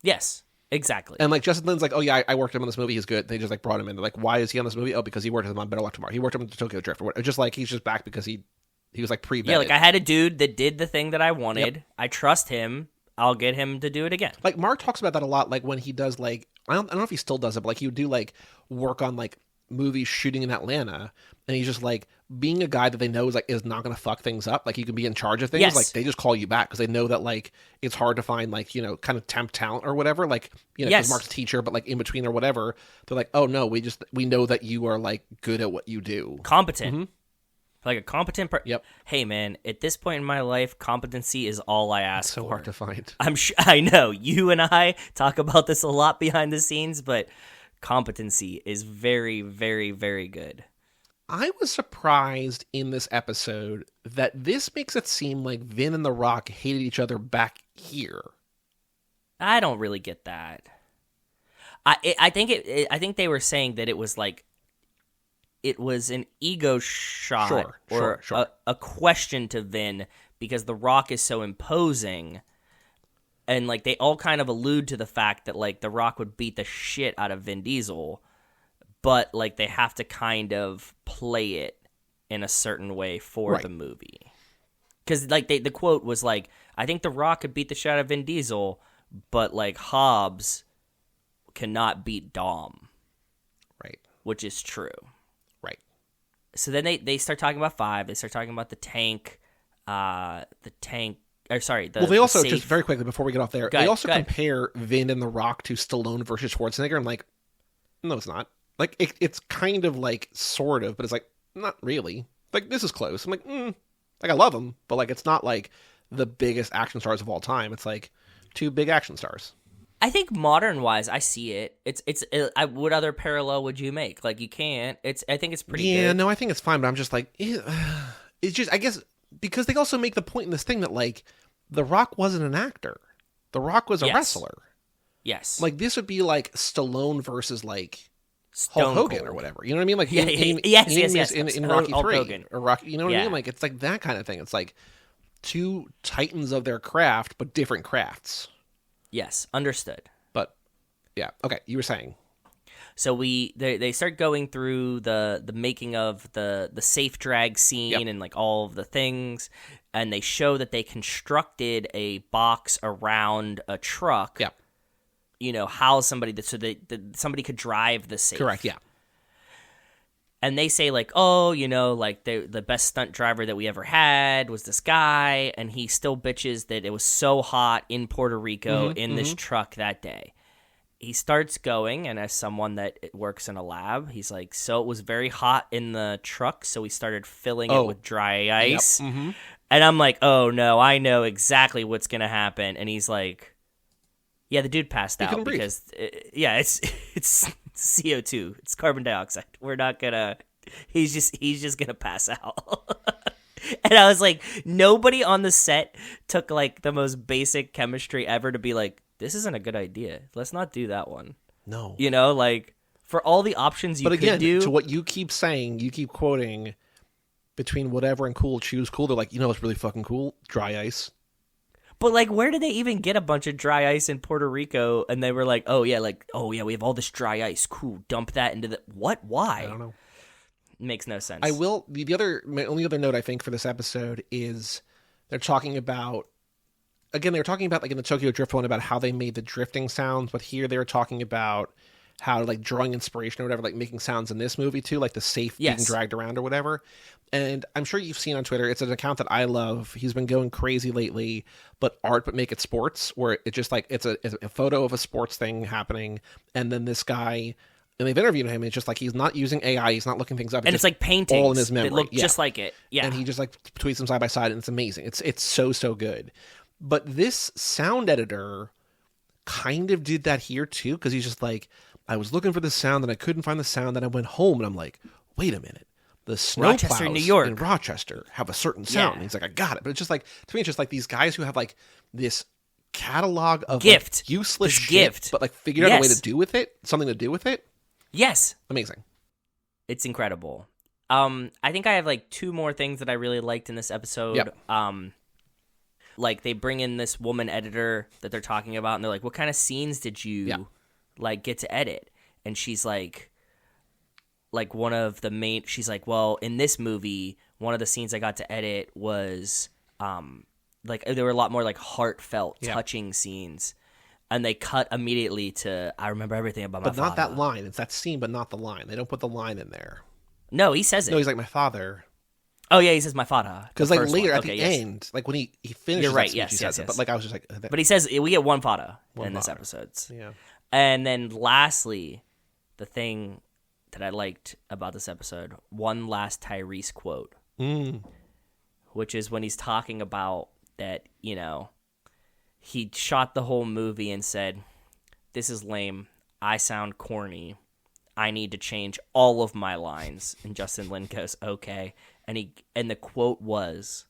Yes, exactly. And, like, Justin Lin's like, oh, yeah, I worked him on this movie. He's good. They just, like, brought him in. They're like, why is he on this movie? Oh, because he worked with him on Better Luck Tomorrow. He worked him on Tokyo Drift. Or whatever. Just, like, he's just back because he was, like, pre-vetted. Yeah, like, I had a dude that did the thing that I wanted. Yep. I trust him. I'll get him to do it again. Like, Mark talks about that a lot, like, when he does, like, I don't know if he still does it, but, like, he would do, like, work on, like, movies shooting in Atlanta, and he's just, like, being a guy that they know is not going to fuck things up. Like, you can be in charge of things. Yes. Like, they just call you back because they know that, like, it's hard to find, like, kind of temp talent or whatever. Like, because yes. Mark's a teacher, but, like, in between or whatever, they're like, oh, no, we know that you are, like, good at what you do. Competent. Mm-hmm. Like a competent Yep. Hey, man, at this point in my life, competency is all I ask So for. hard to find. I know. You and I talk about this a lot behind the scenes, but competency is very, very, very good. I was surprised in this episode that this makes it seem like Vin and The Rock hated each other back here. I don't really get that. I think they were saying that it was like it was an ego shot or a question to Vin because The Rock is so imposing. And, like, they all kind of allude to the fact that, like, The Rock would beat the shit out of Vin Diesel, but, like, they have to kind of play it in a certain way for the movie. Because, like, the quote was, like, I think The Rock could beat the shit out of Vin Diesel, but, like, Hobbs cannot beat Dom. Right. Which is true. Right. So then they start talking about 5. They start talking about the tank. Well, they also, just very quickly before we get off there, they also go ahead. compare Vin and The Rock to Stallone versus Schwarzenegger. I'm like, no, it's not. Like, it's kind of like, sort of, but it's like, not really. Like, this is close. I'm like, like, I love them, but, like, it's not like the biggest action stars of all time. It's like 2 big action stars. I think modern-wise, I see it. What other parallel would you make? Like, you can't. I think it's pretty good. Yeah, no, I think it's fine, but I'm just like, it's just, I guess, because they also make the point in this thing that, like, The Rock wasn't an actor. The Rock was a wrestler. Yes. Like, this would be like Stallone versus, like, Stone Hulk Hogan Cold. or whatever. You know what I mean? Like yes. In Rocky Hulk 3 Hogan. or Rocky. You know what I Yeah. mean? Like it's like that kind of thing. It's like two titans of their craft, but different crafts. Yes, understood. But yeah, okay. You were saying. So they start going through the making of the safe drag scene and like all of the things, and they show that they constructed a box around a truck. Yep. You know, house somebody so that somebody could drive the safe. Correct. Yeah. And they say like, oh, you know, like the best stunt driver that we ever had was this guy, and he still bitches that it was so hot in Puerto Rico in this truck that day. He starts going, and as someone that works in a lab, he's like, so it was very hot in the truck, so we started filling it with dry ice. Yep. Mm-hmm. And I'm like, oh, no, I know exactly what's going to happen. And he's like, yeah, the dude passed out because, it's CO2. It's carbon dioxide. We're not going to – he's just going to pass out. And I was like, nobody on the set took, like, the most basic chemistry ever to be like, this isn't a good idea. Let's not do that one. No. You know, like, for all the options you could do. But again, to what you keep saying, you keep quoting between whatever and cool, choose cool. They're like, you know what's really fucking cool? Dry ice. But, like, where did they even get a bunch of dry ice in Puerto Rico? And they were like, we have all this dry ice. Cool, dump that into the... What? Why? I don't know. It makes no sense. I will... My only other note, I think, for this episode is they're talking about... Again, they were talking about, like, in the Tokyo Drift one, about how they made the drifting sounds, but here they were talking about how, like, drawing inspiration or whatever, like, making sounds in this movie, too, like the safe being dragged around or whatever. And I'm sure you've seen on Twitter, it's an account that I love. He's been going crazy lately, but make it sports, where it just, like, it's a photo of a sports thing happening, and then this guy... And they've interviewed him, and it's just like he's not using AI, he's not looking things up. And it's like paintings all in his memory. That look just like it. Yeah. And he just, like, tweets them side by side, and it's amazing. It's so good. But this sound editor kind of did that here too, because he's just like, I was looking for the sound and I couldn't find the sound, and I went home and I'm like, wait a minute. The snowplows New York. in Rochester have a certain sound. Yeah. And he's like, I got it. But it's just like, to me, it's just like these guys who have like this catalog of gift. Like, useless this shit, gift. but like figured out a way to do with it, something to do with it. Yes. Amazing. It's incredible. I think I have like two more things that I really liked in this episode. Yep. Like they bring in this woman editor that they're talking about, and they're like, what kind of scenes did you like get to edit? And she's like one of the main, she's like, well, in this movie, one of the scenes I got to edit was like there were a lot more like heartfelt, touching scenes. And they cut immediately to, I remember everything about my father. But not that line. It's that scene, but not the line. They don't put the line in there. No, he says it. No, he's like, my father. Oh, yeah, he says my father. Because like later at the end, like when he finishes You're right, that speech, yes, he says it. But like I was just like... But he says, we get one father in this episode. Yeah. And then lastly, the thing that I liked about this episode, one last Tyrese quote. Which is when he's talking about that, you know... He shot the whole movie and said, this is lame. I sound corny. I need to change all of my lines. And Justin Lin goes, okay. And the quote was,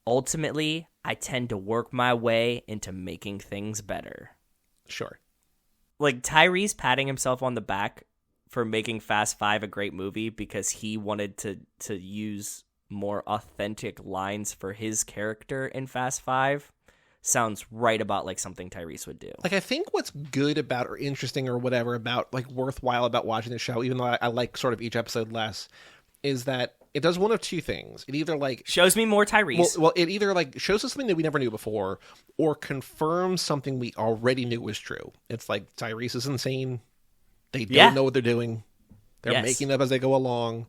ultimately, I tend to work my way into making things better. Sure. Like Tyrese patting himself on the back for making Fast 5 a great movie because he wanted to use more authentic lines for his character in Fast 5 sounds right about like something Tyrese would do. Like I think what's good about or interesting or whatever about like worthwhile about watching the show, even though I like sort of each episode less, is that it does one of two things. It either like shows me more Tyrese. Well, it either like shows us something that we never knew before, or confirms something we already knew was true. It's like Tyrese is insane. They don't know what they're doing. They're making up as they go along.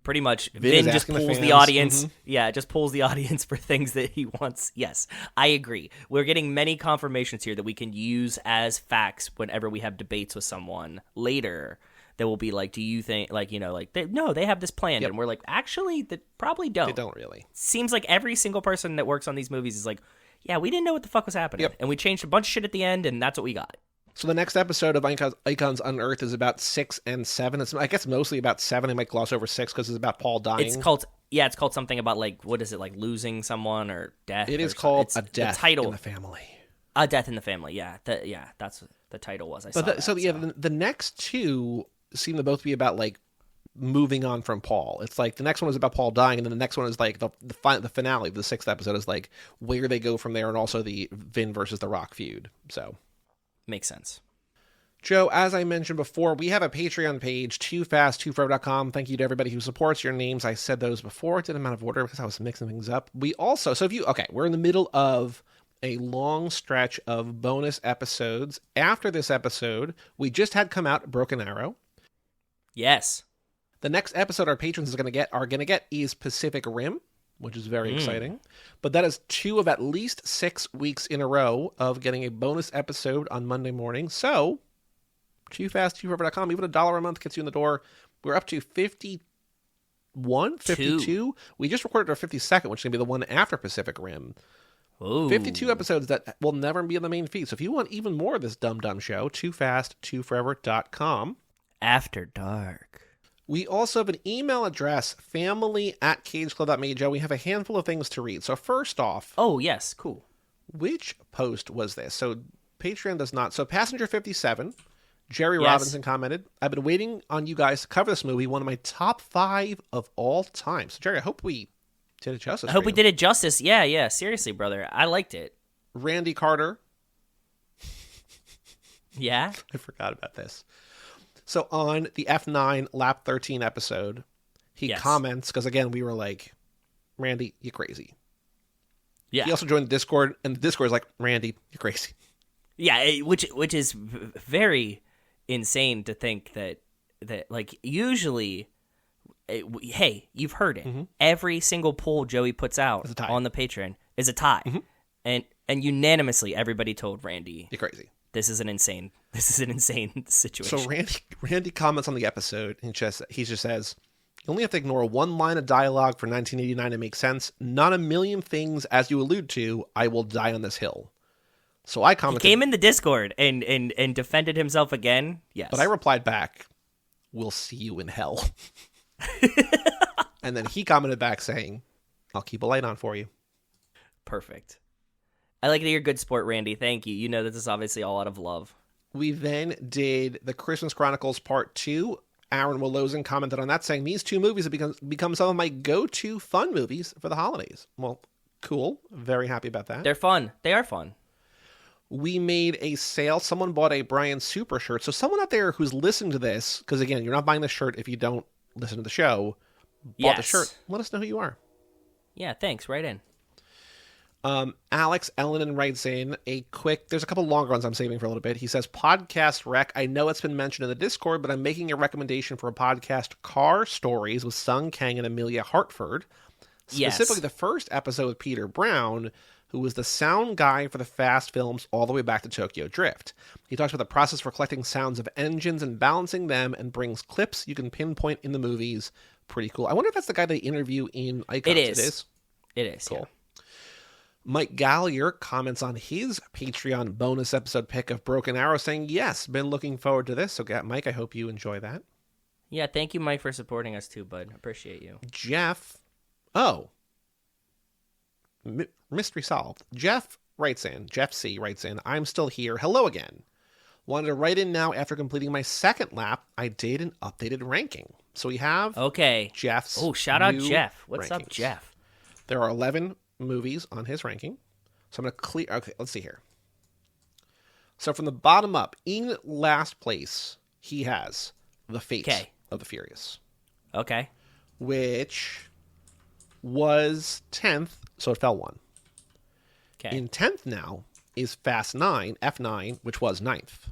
Pretty much, Vin just pulls the audience. Yeah, it just pulls the audience for things that he wants. Yes, I agree. We're getting many confirmations here that we can use as facts whenever we have debates with someone later. That will be like, do you think, like, you know, like, they have this planned. And we're like, actually, they probably don't. They don't really. Seems like every single person that works on these movies is like, yeah, we didn't know what the fuck was happening. And we changed a bunch of shit at the end, and that's what we got. So the next episode of Icons Unearthed is about 6 and 7. It's I guess mostly about 7. I might gloss over 6 because it's about Paul dying. It's called something about like, what is it, like losing someone or death? It is called A Death in the Family. A Death in the Family. Yeah, that's the title was. The next two seem to both be about like moving on from Paul. It's like the next one is about Paul dying, and then the next one is like the finale of the 6th episode is like where they go from there, and also the Vin versus The Rock feud. So makes sense. Joe, as I mentioned before, we have a Patreon page, toofast2forever.com. Thank you to everybody who supports. Your names, I said those before. Did them out of order because I was mixing things up. We also, we're in the middle of a long stretch of bonus episodes. After this episode, we just had come out Broken Arrow. Yes. The next episode our patrons are going to get is Pacific Rim, which is very exciting. But that is 2 of at least 6 weeks in a row of getting a bonus episode on Monday morning. So, toofast2forever.com, even $1 a month gets you in the door. We're up to 51, 52. We just recorded our 52nd, which is going to be the one after Pacific Rim. Ooh. 52 episodes that will never be in the main feed. So if you want even more of this dumb show, toofast2forever.com. After dark. We also have an email address, family@cageclub.me. Joe, we have a handful of things to read. So first off... Oh, yes. Cool. Which post was this? So Patreon does not. So Passenger 57, Jerry Robinson commented, I've been waiting on you guys to cover this movie, one of my top 5 of all time. So Jerry, I hope we did it justice. I hope we did it justice. Yeah. Seriously, brother. I liked it. Randy Carter. Yeah? I forgot about this. So on the F9 Lap 13 episode, he comments, because again, we were like, Randy, you crazy. Yeah. He also joined the Discord, and the Discord is like, Randy, you're crazy. Yeah, which is very insane to think that like usually, hey, you've heard it. Mm-hmm. Every single poll Joey puts out on the Patreon is a tie, and unanimously everybody told Randy, you're crazy. This is an insane situation. So Randy comments on the episode, and he just says, you only have to ignore one line of dialogue for 1989 to make sense. Not a million things, as you allude to, I will die on this hill. So I commented. He came in the Discord and defended himself again. Yes. But I replied back, we'll see you in hell. And then he commented back saying, I'll keep a light on for you. Perfect. I like that you're a good sport, Randy. Thank you. You know that this is obviously all out of love. We then did the Christmas Chronicles Part 2. Aaron Willozen commented on that, saying, these 2 movies have become some of my go-to fun movies for the holidays. Well, cool. Very happy about that. They're fun. They are fun. We made a sale. Someone bought a Brian Super shirt. So someone out there who's listening to this, because again, you're not buying the shirt if you don't listen to the show, bought the shirt. Let us know who you are. Yeah, thanks. Right in. Alex Ellenen writes in there's a couple longer ones I'm saving for a little bit. He says, podcast rec. I know it's been mentioned in the Discord, but I'm making a recommendation for a podcast, Car Stories, with Sung Kang and Amelia Hartford. Specifically the first episode with Peter Brown, who was the sound guy for the Fast films all the way back to Tokyo Drift. He talks about the process for collecting sounds of engines and balancing them, and brings clips you can pinpoint in the movies. Pretty cool. I wonder if that's the guy they interview in Icons. It is. It is. Cool. Yeah. Mike Gallier comments on his Patreon bonus episode pick of Broken Arrow, saying, yes, been looking forward to this. So, Mike, I hope you enjoy that. Yeah, thank you, Mike, for supporting us too, bud. Appreciate you. Jeff. Mystery solved. Jeff C. writes in, I'm still here. Hello again. Wanted to write in now after completing my 2nd lap. I did an updated ranking. So we have Jeff's shout out Jeff. What's rankings. Up, Jeff? There are 11 movies on his ranking. So I'm going to clear... Okay, let's see here. So from the bottom up, in last place, he has The Fate of the Furious. Okay. Which was 10th, so it fell 1. Okay. In 10th now is Fast 9, F9, which was 9th.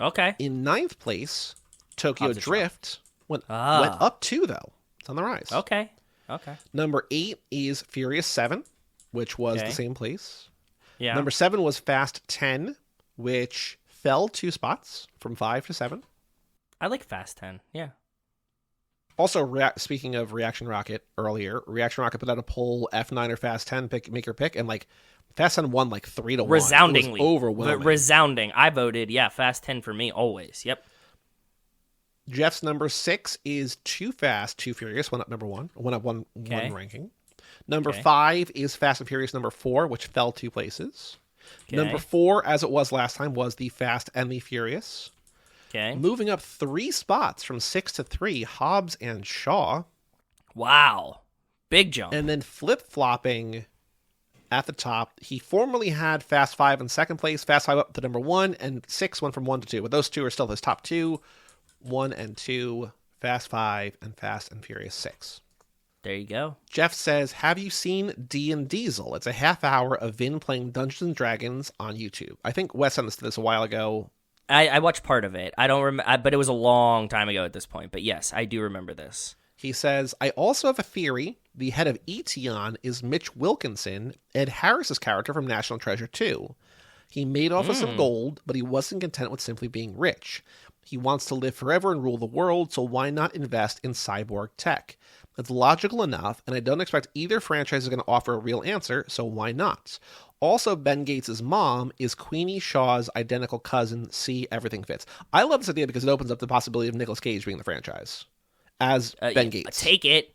Okay. In 9th place, Tokyo Drift went up 2, though. It's on the rise. Okay. Number 8 is Furious 7, which was the same place. Yeah. Number 7 was Fast 10, which fell 2 spots from 5 to 7. I like Fast 10. Yeah. Also, speaking of ReactionRocket earlier, ReactionRocket put out a poll, F9 or Fast 10, make your pick, and Fast 10 won 3-1. Resoundingly. It was overwhelming. Resounding. I voted, Fast 10 for me always. Yep. Jeff's number 6 is Too Fast, Too Furious, went up number 1. Went up one ranking. Number 5 is Fast and Furious number 4, which fell 2 places. Okay. Number 4, as it was last time, was The Fast and the Furious. Okay. Moving up 3 spots from 6 to 3, Hobbs and Shaw. Wow. Big jump. And then flip-flopping at the top, he formerly had Fast 5 in second place, Fast 5 up to number 1, and 6 went from 1 to 2. But those two are still his top 2, 1 and 2, Fast 5, and Fast and Furious 6. There you go. Jeff says, have you seen D and Diesel? It's a half hour of Vin playing Dungeons and Dragons on YouTube. I think Wes sent this a while ago. I watched part of it. I don't remember, but it was a long time ago at this point. But yes, I do remember this. He says, I also have a theory. The head of Eteon is Mitch Wilkinson, Ed Harris's character from National Treasure 2. He made off with some gold, but he wasn't content with simply being rich. He wants to live forever and rule the world, so why not invest in cyborg tech? It's logical enough, and I don't expect either franchise is going to offer a real answer, so why not? Also, Ben Gates' mom is Queenie Shaw's identical cousin. See, everything fits. I love this idea because it opens up the possibility of Nicolas Cage being in the franchise as Ben Gates. Take it.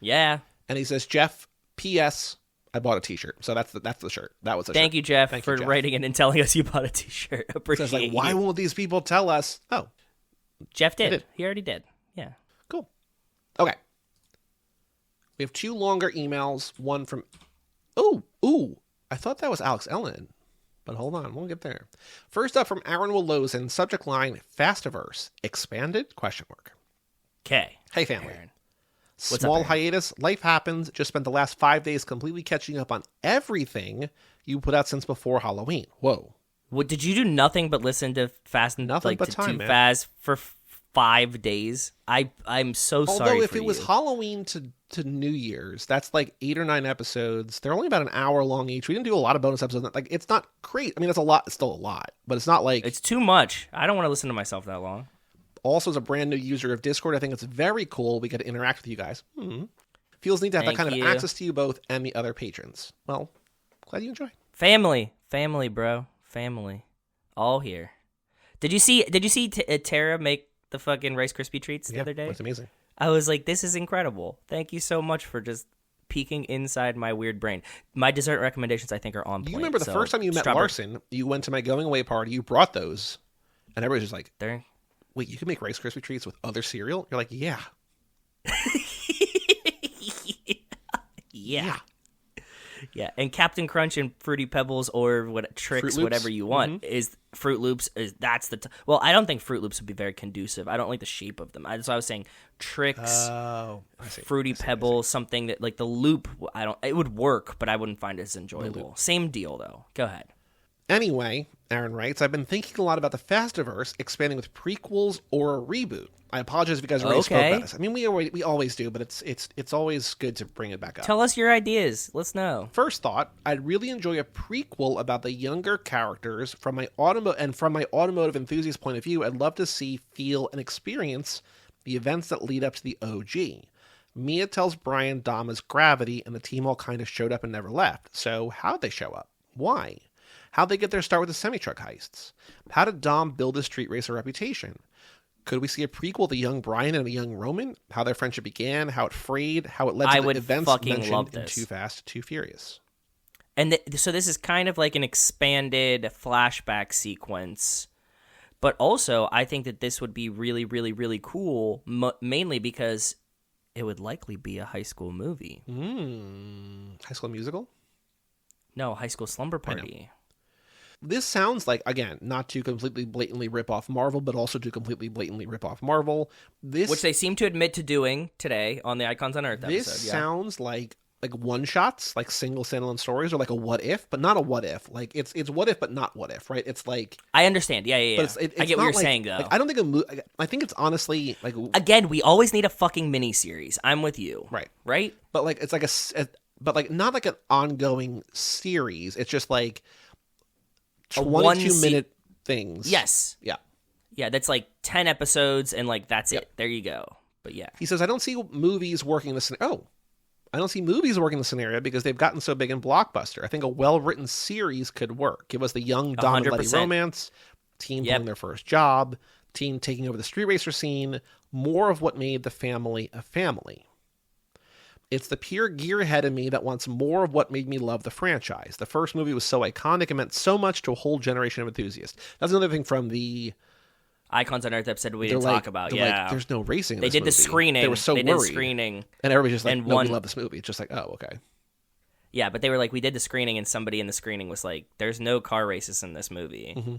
Yeah. And he says, Jeff, P.S., I bought a T-shirt. So that's the shirt. That was the shirt. Thank you, Jeff, Thank for you, Jeff. writing in and telling us you bought a T-shirt. Appreciate so it's like, why you. won't these people tell us? Oh, Jeff did. did. He already did. Yeah. Cool. Okay. We have 2 longer emails. One from... Ooh. I thought that was Alex Ellen. But hold on. We'll get there. First up from Aaron Willosen. Subject line, Fastiverse. Expanded? ? Okay. Hey, family. Aaron. Small up, Aaron? hiatus. Life happens. Just spent the last 5 days completely catching up on everything you put out since before Halloween. Whoa. What, did you do nothing but listen to Fast and Nothing but to time, man. Fast for 5 days? I'm so sorry. Although if for it was you. Halloween to New Year's, that's like 8 or 9 episodes. They're only about an hour long each. We didn't do a lot of bonus episodes. Like, it's not crazy. I mean, it's a lot. It's still a lot, but it's not like It's too much. I don't want to listen to myself that long. Also, as a brand new user of Discord, I think it's very cool we get to interact with you guys. Feels neat to have that Thank kind you. of access to you both and the other patrons. Well, glad you enjoy. Family, bro, family, all here. Did you see Tara make the fucking Rice Krispie treats the other day? It's amazing. I was like, this is incredible. Thank you so much for just peeking inside my weird brain. My dessert recommendations, I think, are on point. You remember the first time you met Larson, you went to my going away party, you brought those, and everybody's just like, They're... wait, you can make Rice Krispie treats with other cereal? You're like, yeah. Yeah, and Captain Crunch and Fruity Pebbles or what Tricks, whatever you want, is Fruit Loops. That's the well. I don't think Fruit Loops would be very conducive. I don't like the shape of them. That's why I was saying Tricks, Fruity Pebbles, something that like the loop. I don't. It would work, but I wouldn't find it as enjoyable. Same deal though. Go ahead. Anyway, Aaron writes, I've been thinking a lot about the Fastiverse expanding with prequels or a reboot. I apologize if you guys already spoke about this. I mean, we always do, but it's always good to bring it back up. Tell us your ideas. Let's know. First thought, I'd really enjoy a prequel about the younger characters from my automotive enthusiast point of view. I'd love to see, feel, and experience the events that lead up to the OG. Mia tells Brian Dom is gravity, and the team all kind of showed up and never left. So how'd they show up? Why? How'd they get their start with the semi-truck heists? How did Dom build his street racer reputation? Could we see a prequel to young Brian and a young Roman? How their friendship began, how it frayed, how it led to the events mentioned in Too Fast, Too Furious. And so this is kind of like an expanded flashback sequence. But also, I think that this would be really, really, really cool, mainly because it would likely be a high school movie. High School Musical? No, High School Slumber Party. This sounds like, again, not to completely blatantly rip off Marvel, but also to completely blatantly rip off Marvel. Which they seem to admit to doing today on the Icons Unearthed episode. This sounds like one-shots, like single standalone stories, or like a what-if, but not a what-if. Like, it's what if, but not what if, right? It's like... I understand, yeah. But it's I get what you're saying, though. Like, I don't think I think it's honestly, like... Again, we always need a fucking mini-series. I'm with you. Right? But, like, it's like but, like, not like an ongoing series. It's just, like... 22-minute things. Yes. Yeah. Yeah, that's like 10 episodes, and like that's it. There you go. But yeah. He says, I don't see movies working in the scenario. I don't see movies working in the scenario because they've gotten so big in Blockbuster. I think a well-written series could work. Give us the young Dom and Letty romance, teen pulling their first job, teen taking over the street racer scene, more of what made the family a family. It's the pure gearhead in me that wants more of what made me love the franchise. The first movie was so iconic and meant so much to a whole generation of enthusiasts. That's another thing from the Icons Unearthed episode we didn't talk about. Yeah, there's no racing in they this did movie. the screening. They were so they worried. Did the screening. And everybody's just like, and no, we love this movie. It's just like, oh, okay. Yeah, but they were like, we did the screening, and somebody in the screening was like, there's no car races in this movie. Mm-hmm.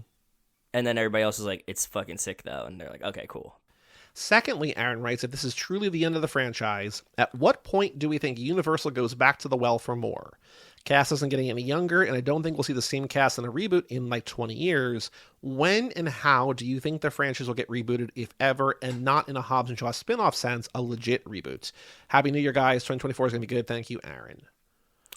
And then everybody else was like, it's fucking sick, though. And they're like, okay, cool. Secondly, Aaron writes, if this is truly the end of the franchise, at what point do we think Universal goes back to the well for more? Cast isn't getting any younger, and I don't think we'll see the same cast in a reboot in like 20 years. When and how do you think the franchise will get rebooted, if ever, and not in a Hobbs and Shaw spin-off sense, a legit reboot? Happy New Year, guys. 2024 is going to be good. Thank you, Aaron.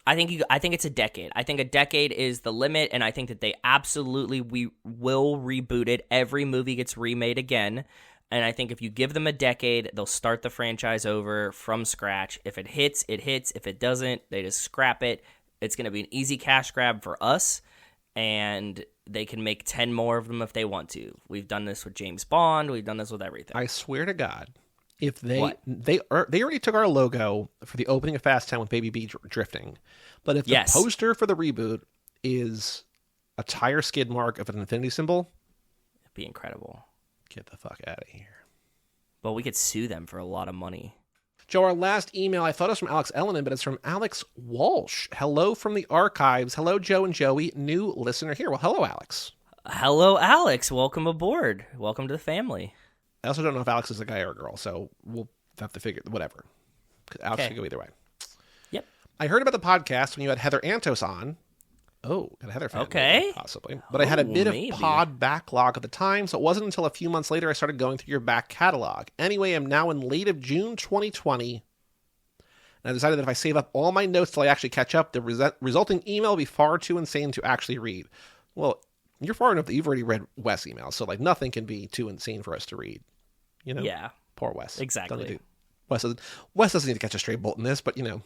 I think it's a decade. I think a decade is the limit, and I think that they absolutely will reboot it. Every movie gets remade again. And I think if you give them a decade, they'll start the franchise over from scratch. If it hits, it hits. If it doesn't, they just scrap it. It's going to be an easy cash grab for us, and they can make 10 more of them if they want to. We've done this with James Bond. We've done this with everything. I swear to God, if they already took our logo for the opening of Fast 10 with Baby B drifting, but if the poster for the reboot is a tire skid mark of an infinity symbol, it'd be incredible. Get the fuck out of here. Well, we could sue them for a lot of money. Joe, our last email, I thought it was from Alex Ellenin, but it's from Alex Walsh. Hello from the archives. Hello, Joe and Joey. New listener here. Well, hello, Alex. Hello, Alex. Welcome aboard. Welcome to the family. I also don't know if Alex is a guy or a girl, so we'll have to figure whatever. Alex can go either way. Yep. I heard about the podcast when you had Heather Antos on. Oh, got a Heather fan. Okay. Maybe, possibly. But I had a bit of pod backlog at the time, so it wasn't until a few months later I started going through your back catalog. Anyway, I'm now in late of June 2020, and I decided that if I save up all my notes till I actually catch up, the resulting email will be far too insane to actually read. Well, you're far enough that you've already read Wes' email, so like nothing can be too insane for us to read. You know? Yeah. Poor Wes. Exactly. Wes doesn't need to catch a stray bolt in this, but, you know,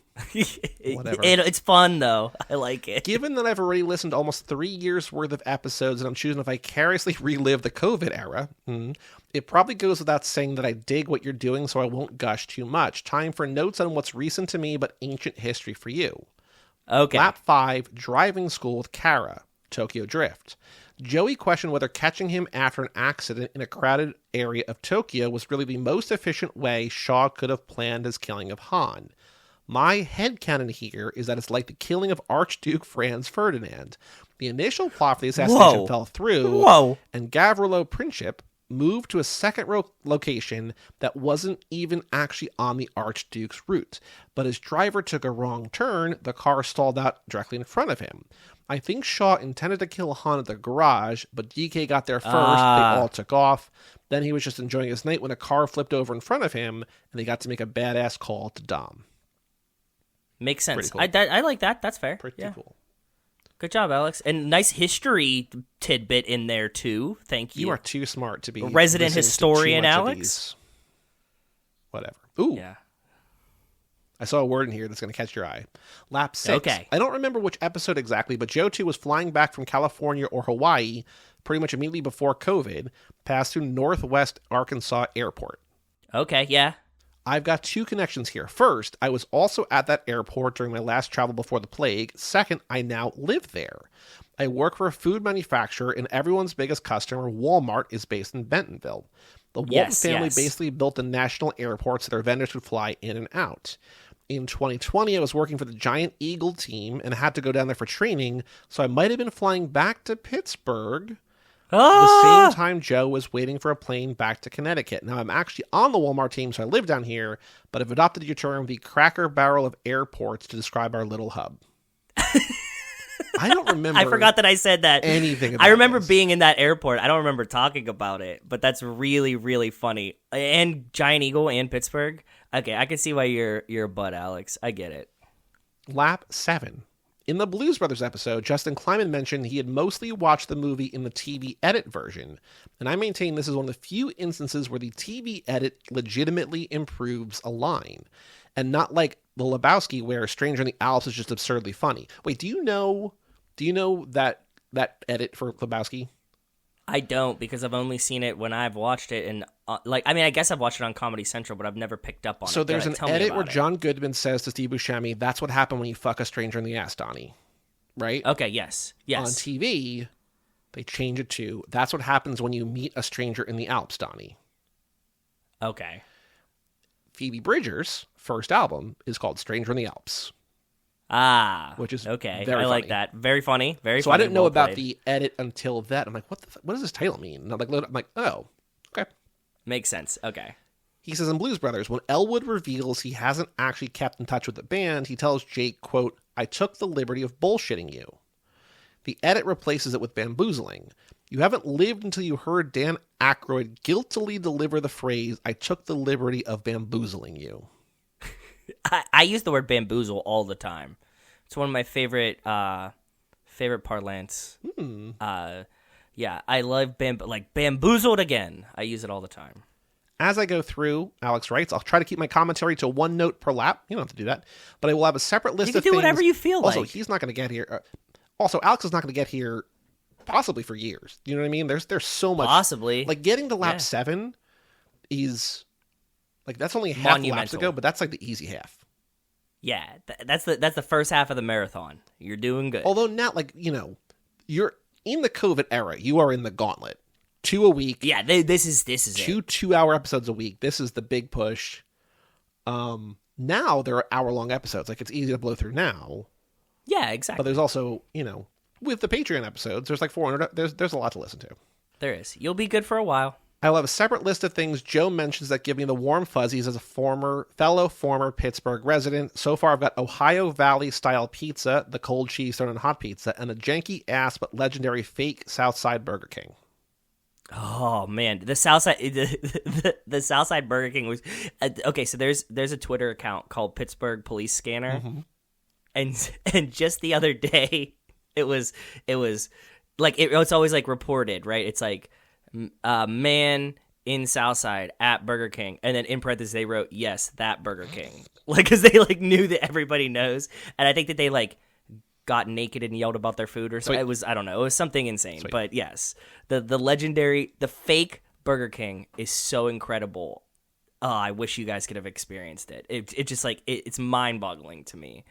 whatever. It's fun, though. I like it. Given that I've already listened to almost 3 years' worth of episodes and I'm choosing to vicariously relive the COVID era, it probably goes without saying that I dig what you're doing, so I won't gush too much. Time for notes on what's recent to me but ancient history for you. Okay. Lap 5, driving school with Kara, Tokyo Drift. Joey questioned whether catching him after an accident in a crowded area of Tokyo was really the most efficient way Shaw could have planned his killing of Han. My headcanon here is that it's like the killing of Archduke Franz Ferdinand. The initial plot for the assassination fell through, and Gavrilo Princip moved to a second location that wasn't even actually on the Archduke's route. But his driver took a wrong turn, the car stalled out directly in front of him. I think Shaw intended to kill Han at the garage, but DK got there first, they all took off. Then he was just enjoying his night when a car flipped over in front of him, and they got to make a badass call to Dom. Makes sense. Cool. I like that. That's fair. Pretty cool. Good job, Alex. And nice history tidbit in there, too. Thank you. You are too smart to be resident historian, Alex. Whatever. Ooh. Yeah. I saw a word in here that's going to catch your eye. Lap 6. Okay. I don't remember which episode exactly, but Joe 2 was flying back from California or Hawaii pretty much immediately before COVID, passed through Northwest Arkansas Airport. Okay, yeah. I've got 2 connections here. First, I was also at that airport during my last travel before the plague. Second, I now live there. I work for a food manufacturer, and everyone's biggest customer, Walmart, is based in Bentonville. The Walton family basically built a national airport so their vendors would fly in and out. In 2020, I was working for the Giant Eagle team and had to go down there for training, so I might have been flying back to Pittsburgh the same time Joe was waiting for a plane back to Connecticut. Now, I'm actually on the Walmart team, so I live down here, but I've adopted your term, the Cracker Barrel of airports, to describe our little hub. I don't remember. I forgot that I said that. Anything about I remember this. being in that airport. I don't remember talking about it, but that's really, really funny. And Giant Eagle and Pittsburgh. Okay, I can see why you're a butt, Alex. I get it. Lap 7. In the Blues Brothers episode, Justin Kleiman mentioned he had mostly watched the movie in the TV edit version, and I maintain this is one of the few instances where the TV edit legitimately improves a line, and not like the Lebowski where Stranger in the Alps is just absurdly funny. Wait, do you know that edit for Lebowski? I don't, because I've only seen it when I've watched it, and I guess I've watched it on Comedy Central, but I've never picked up on it. So there's an Tell me edit about where it. John Goodman says to Steve Buscemi, "That's what happened when you fuck a stranger in the ass, Donnie." Right? Okay, yes. On TV, they change it to, "That's what happens when you meet a stranger in the Alps, Donnie." Okay. Phoebe Bridgers' first album is called "Stranger in the Alps." Ah, which is okay. very I like funny. that. Very funny. Very So funny. I didn't know well about played. the edit until that. I'm like, what does this title mean? And I'm like, oh, okay. Makes sense. Okay. He says in Blues Brothers, when Elwood reveals he hasn't actually kept in touch with the band, he tells Jake, quote, "I took the liberty of bullshitting you." The edit replaces it with bamboozling. You haven't lived until you heard Dan Aykroyd guiltily deliver the phrase, "I took the liberty of bamboozling you." I use the word bamboozle all the time. It's one of my favorite parlance. Yeah, I love bamboozled again. I use it all the time. As I go through, Alex writes, I'll try to keep my commentary to one note per lap. You don't have to do that. But I will have a separate list You of can do things. whatever you feel also, like. he's not going to get here. Also, Alex is not going to get here possibly for years. You know what I mean? There's so much. Possibly. Like, getting to lap 7 is, like, that's only half the laps Monumental. to go, but that's like the easy half. Yeah, that's the first half of the marathon. You're doing good. Although now, like, you know, you're in the COVID era. You are in the gauntlet. 2 a week. Yeah, this is two it. 2-hour episodes a week. This is the big push. Now there are hour-long episodes. Like, it's easy to blow through now. Yeah, But exactly. there's also, you know, with the Patreon episodes, there's like 400. There's a lot to listen to. There is. You'll be good for a while. I will have a separate list of things Joe mentions that give me the warm fuzzies as a former Pittsburgh resident. So far, I've got Ohio Valley-style pizza, the cold cheese thrown in hot pizza, and a janky-ass but legendary fake Southside Burger King. Oh man, the Southside the Southside Burger King was okay. So there's a Twitter account called Pittsburgh Police Scanner, and just the other day, it was like it's always like reported, right? It's like man in Southside at Burger King, and then in parentheses they wrote yes, that Burger King, like because they like knew that everybody knows, and I think that they like got naked and yelled about their food or something. It was, I don't know, it was something insane. Sweet. But yes, the legendary, the fake Burger King is so incredible. Oh, I wish you guys could have experienced it. It just like it's mind-boggling to me.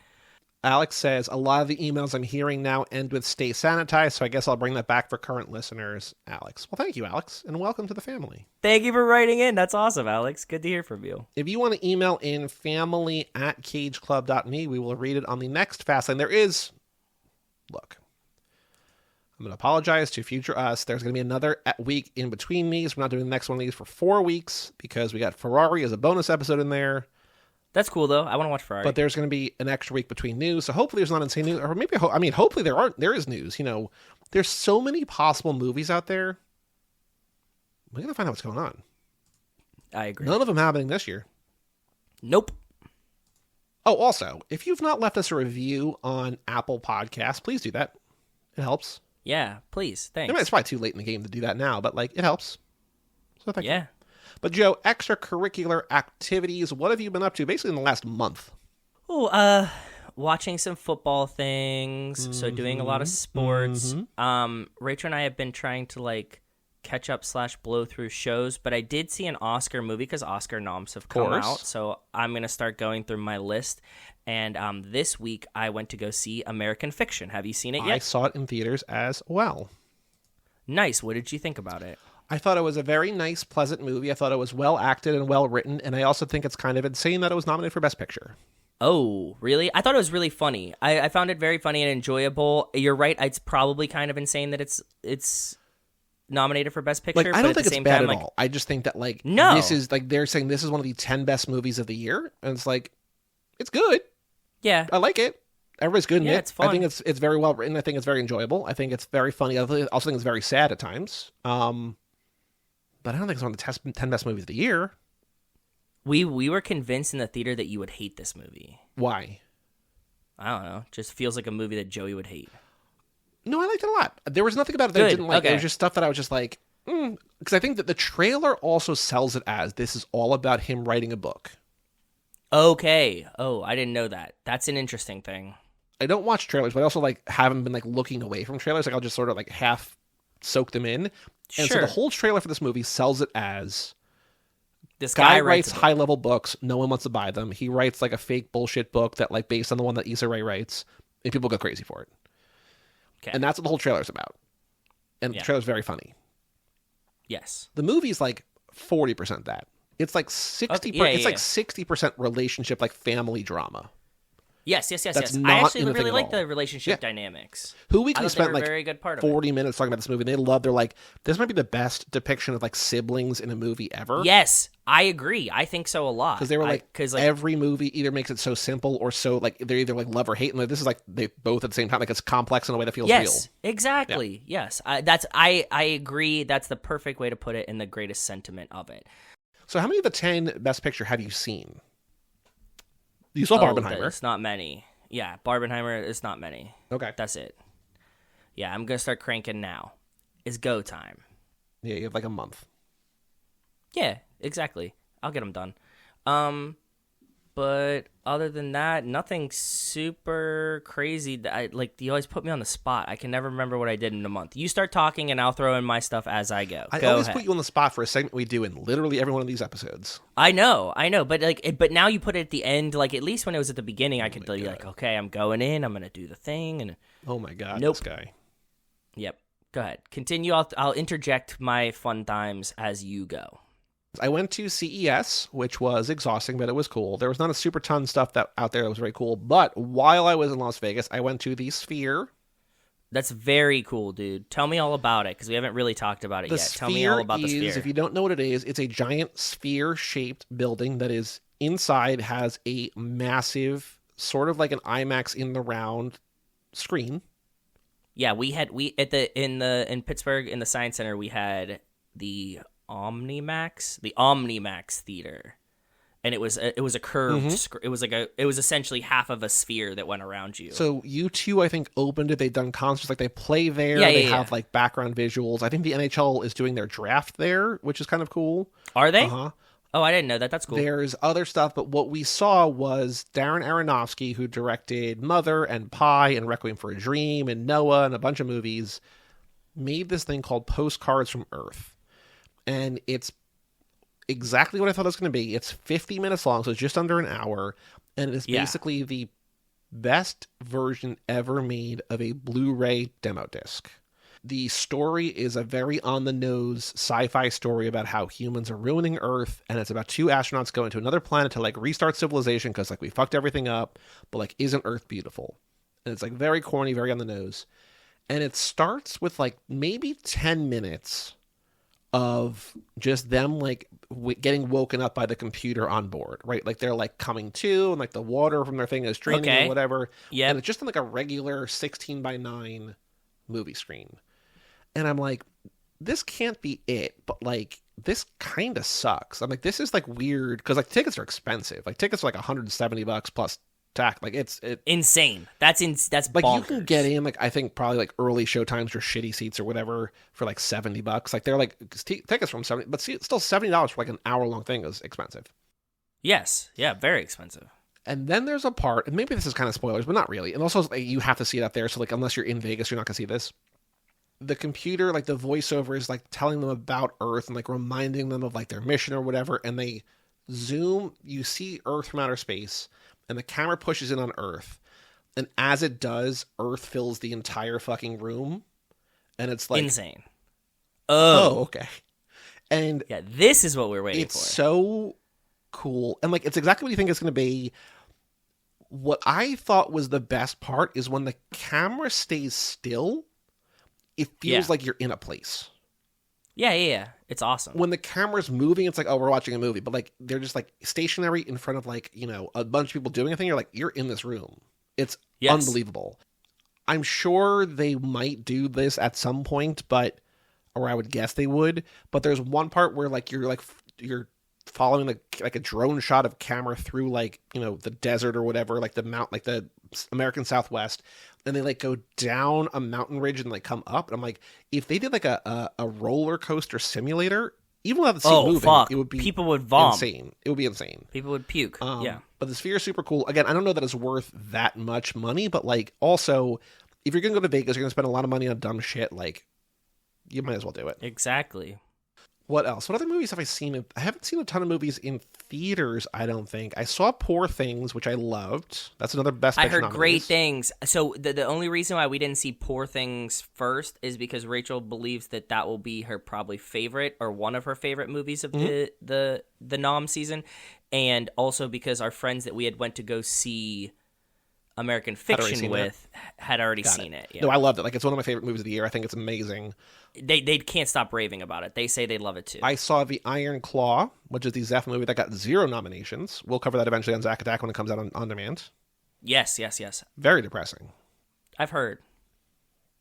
Alex says, a lot of the emails I'm hearing now end with "stay sanitized," so I guess I'll bring that back for current listeners. Alex. Well, thank you, Alex, and welcome to the family. Thank you for writing in. That's awesome, Alex. Good to hear from you. If you want to email in family@cageclub.me, we will read it on the next Fastlane. There is, look, I'm going to apologize to future us. There's going to be another week in between these. We're not doing the next one of these for 4 weeks because we got Ferrari as a bonus episode in there. That's cool though. I want to watch Ferrari. But there's going to be an extra week between news, so hopefully there's not insane news, or maybe hopefully there is news. You know, there's so many possible movies out there. We got to find out what's going on. I agree. None of them happening this year. Nope. Oh, also, if you've not left us a review on Apple Podcasts, please do that. It helps. Yeah, please. Thanks. I mean, it's probably too late in the game to do that now, but like it helps. So thank you. Yeah. But Joe, extracurricular activities. What have you been up to basically in the last month? Oh, watching some football things. So doing a lot of sports. Rachel and I have been trying to like catch up / blow through shows, but I did see an Oscar movie because Oscar noms have come out. So I'm going to start going through my list. And this week I went to go see American Fiction. Have you seen it yet? I saw it in theaters as well. Nice. What did you think about it? I thought it was a very nice, pleasant movie. I thought it was well acted and well written, and I also think it's kind of insane that it was nominated for Best Picture. Oh, really? I thought it was really funny. I found it very funny and enjoyable. You're right. It's probably kind of insane that it's nominated for Best Picture. Like, I don't think it's bad at like, all. I just think that like No. this is like they're saying this is one of the 10 best movies of the year, and it's like it's good. Yeah. I like it. Everybody's good in Yeah, it. it's fun. I think it's very well written. I think it's very enjoyable. I think it's very funny. I also think it's very sad at times. But I don't think it's one of the 10 best movies of the year. We were convinced in the theater that you would hate this movie. Why? I don't know. Just feels like a movie that Joey would hate. No, I liked it a lot. There was nothing about it that I Good. didn't like. Okay. It was just stuff that I was just like, because I think that the trailer also sells it as this is all about him writing a book. Okay. Oh, I didn't know that. That's an interesting thing. I don't watch trailers, but I also like haven't been like looking away from trailers. Like I'll just sort of like half soak them in. And so Sure. the whole trailer for this movie sells it as This guy guy writes a book. high-level books. No one wants to buy them. He writes like a fake bullshit book that like based on the one that Issa Rae writes, and people go crazy for it. Okay. And that's what the whole trailer's about. And the trailer's very funny. Yes. The movie's like 40% that. It's like 60%. It's like 60% relationship, like family drama. Yes. That's I not actually anything really at like all. the relationship Yeah. dynamics. Who Weekly I thought they spent were like a very good part of it. 40 minutes talking about this movie. And they're like, this might be the best depiction of like siblings in a movie ever. Yes, I agree. I think so a lot. Because they were like, every movie either makes it so simple or so like they're either like love or hate. And like, this is like they both at the same time. Like it's complex in a way that feels real. Yes, exactly. Yeah. Yes, I agree. That's the perfect way to put it and the greatest sentiment of it. So how many of the 10 Best Picture have you seen? You saw Barbenheimer. It's not many. Yeah, Barbenheimer is not many. Okay. That's it. Yeah, I'm going to start cranking now. It's go time. Yeah, you have like a month. Yeah, exactly. I'll get them done. But other than that, nothing super crazy. You always put me on the spot. I can never remember what I did in a month. You start talking, and I'll throw in my stuff as I go. I Go always ahead. put you on the spot for a segment we do in literally every one of these episodes. I know, but now you put it at the end. Like at least when it was at the beginning, I could be like, okay, I'm going in. I'm gonna do the thing, and oh my god, Nope. this guy. Yep. Go ahead, continue. I'll interject my fun times as you go. I went to CES, which was exhausting, but it was cool. There was not a super ton of stuff out there that was very cool. But while I was in Las Vegas, I went to the Sphere. That's very cool, dude. Tell me all about it, because we haven't really talked about it yet. Tell me all about the Sphere. If you don't know what it is, it's a giant sphere-shaped building that is inside has a massive, sort of like an IMAX in the round screen. Yeah, in Pittsburgh in the Science Center we had the Omnimax Theater, and it was a curved. It was essentially half of a sphere that went around you. So U2, I think, opened it. They've done concerts, like they play there. They have like background visuals. I think the NHL is doing their draft there, which is kind of cool. Are they? Uh-huh. Oh, I didn't know that. That's cool. There's other stuff, but what we saw was Darren Aronofsky, who directed Mother and Pi and Requiem for a Dream and Noah and a bunch of movies, made this thing called Postcards from Earth. And it's exactly what I thought it was going to be. It's 50 minutes long, so it's just under an hour. And it is basically the best version ever made of a Blu-ray demo disc. The story is a very on-the-nose sci-fi story about how humans are ruining Earth, and it's about two astronauts going to another planet to, like, restart civilization because, like, we fucked everything up, but, like, isn't Earth beautiful? And it's, like, very corny, very on-the-nose. And it starts with, like, maybe 10 minutes of just them like getting woken up by the computer on board, right? Like they're like coming to, and like the water from their thing is draining or whatever. Yeah, and it's just like a regular 16:9 movie screen. And I'm like, this can't be it, but like this kind of sucks. I'm like, this is like weird because like tickets are expensive. Like tickets are like $170 plus tax. Like it's insane. That's like bonkers. You can get in like I think probably like early show times or shitty seats or whatever for like $70. Like they're like tickets from 70, but still $70 for like an hour long thing is expensive. Yes, yeah, very expensive. And then there's a part, and maybe this is kind of spoilers, but not really. And also like, you have to see it out there, so like unless you're in Vegas, you're not gonna see this. The computer, like the voiceover is like telling them about Earth and like reminding them of like their mission or whatever, and they zoom. You see Earth from outer space. And the camera pushes in on Earth. And as it does, Earth fills the entire fucking room. And it's like... insane. Oh, okay. And... yeah, this is what we're waiting for. It's so cool. And, like, it's exactly what you think it's going to be. What I thought was the best part is when the camera stays still, it feels like you're in a place. Yeah. It's awesome. When the camera's moving, it's like, oh, we're watching a movie. But, like, they're just, like, stationary in front of, like, you know, a bunch of people doing a thing. You're like, you're in this room. It's unbelievable. I'm sure they might do this at some point, or I would guess they would. But there's one part where, like, you're following, like a drone shot of camera through, like, you know, the desert or whatever, like the American Southwest. And they like go down a mountain ridge and like come up. And I'm like, if they did like a roller coaster simulator, even without the scene moving, it would be people would vomit. Insane. It would be insane. People would puke. Yeah. But the Sphere is super cool. Again, I don't know that it's worth that much money, but like also, if you're gonna go to Vegas, you're gonna spend a lot of money on dumb shit. Like, you might as well do it. Exactly. What else? What other movies have I seen? I haven't seen a ton of movies in theaters, I don't think. I saw Poor Things, which I loved. That's another Best Picture I heard great nominees. things. So the only reason why we didn't see Poor Things first is because Rachel believes that will be her probably favorite or one of her favorite movies of the nom season, and also because our friends that we had went to go see American Fiction with had already seen it. Yeah. No, I loved it. Like, it's one of my favorite movies of the year. I think it's amazing. They can't stop raving about it. They say they love it too. I saw The Iron Claw, which is the Zeph movie that got 0 nominations. We'll cover that eventually on Zack Attack when it comes out on demand. Yes. Very depressing. I've heard.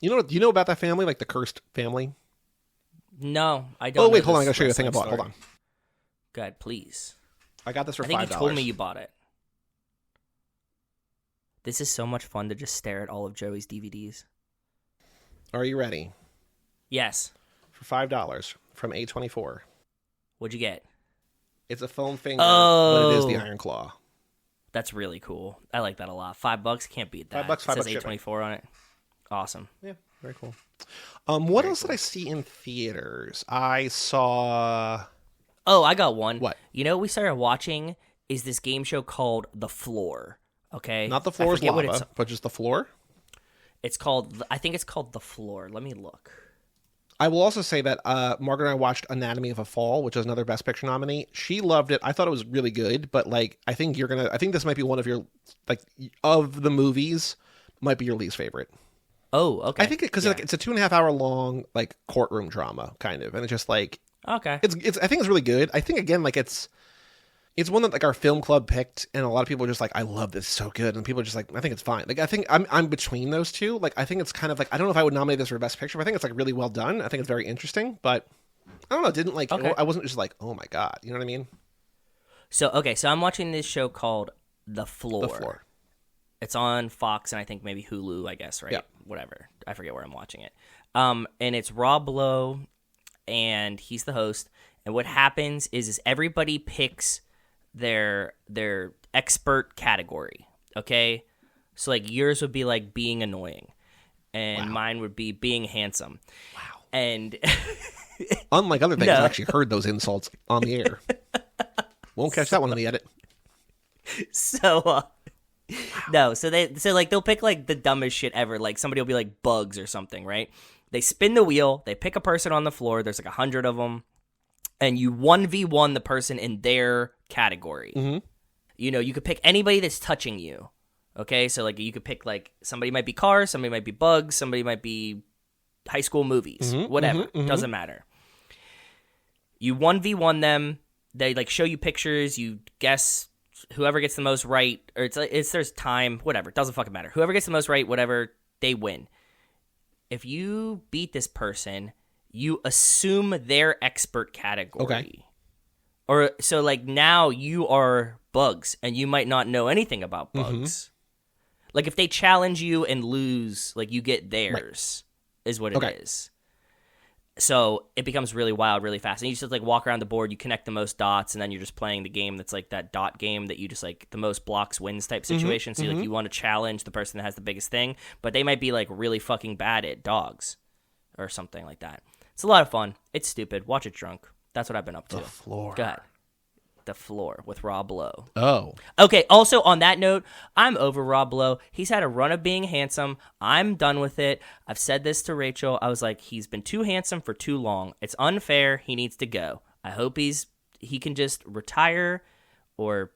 You know about that family, like the cursed family? No, I don't. Oh, wait, hold on. I gotta show you the thing I bought. Story. Hold on. Go ahead, please. I got this for $5. I think you told me you bought it. This is so much fun to just stare at all of Joey's DVDs. Are you ready? Yes. For $5 from A24. What'd you get? It's a foam finger, but it is the Iron Claw. That's really cool. I like that a lot. $5, can't beat that. $5, it says A24 on it. Awesome. Yeah, very cool. What else did I see in theaters? I saw... Oh, I got one. What? You know what we started watching is this game show called The Floor. Okay? Not The Floor is Lava, but just The Floor? I think it's called The Floor. Let me look. I will also say that Margaret and I watched Anatomy of a Fall, which is another Best Picture nominee. She loved it. I thought it was really good, but like I think this might be one of your like of the movies might be your least favorite. Oh, okay. I think because it's a 2.5 hour long like courtroom drama kind of, and it's just like okay. It's I think it's really good. I think again like it's one that like our film club picked, and a lot of people are just like, I love this, so good, and people are just like, I think it's fine. Like I think I'm between those two. Like I think it's kind of like I don't know if I would nominate this for Best Picture, but I think it's like really well done. I think it's very interesting, but I don't know. Didn't like I wasn't just like, oh my god, you know what I mean? So I'm watching this show called The Floor. The Floor. It's on Fox and I think maybe Hulu, I guess, right? Yeah. Whatever. I forget where I'm watching it. And it's Rob Lowe, and he's the host. And what happens is everybody picks their expert category. Okay, so like yours would be like being annoying, and mine would be being handsome. Wow. And unlike other things, I've actually heard those insults on the air. Won't catch that one on the edit. So. No, so they'll pick like the dumbest shit ever. Like somebody will be like bugs or something, right? They spin the wheel, they pick a person on the floor. There's like 100 of them, and you 1v1 the person in their category. Mm-hmm. You know, you could pick anybody that's touching you. Okay, so like you could pick like somebody might be cars, somebody might be bugs, somebody might be high school movies, whatever. Doesn't matter. You 1v1 them. They like show you pictures. You guess. Whoever gets the most right, or there's time, whatever, doesn't fucking matter. Whoever gets the most right, whatever, they win. If you beat this person, you assume their expert category. Okay. Or so like now you are bugs, and you might not know anything about bugs. Like if they challenge you and lose, like you get theirs, is what it is. So it becomes really wild, really fast. And you just like walk around the board, you connect the most dots, and then you're just playing the game that's like that dot game that you just like the most blocks wins type situation. So like you want to challenge the person that has the biggest thing, but they might be like really fucking bad at dogs or something like that. It's a lot of fun. It's stupid. Watch it drunk. That's what I've been up to. The Floor. Go ahead. The Floor with Rob Lowe. Oh. Okay, also on that note, I'm over Rob Lowe. He's had a run of being handsome. I'm done with it. I've said this to Rachel. I was like, he's been too handsome for too long. It's unfair. He needs to go. I hope he can just retire or,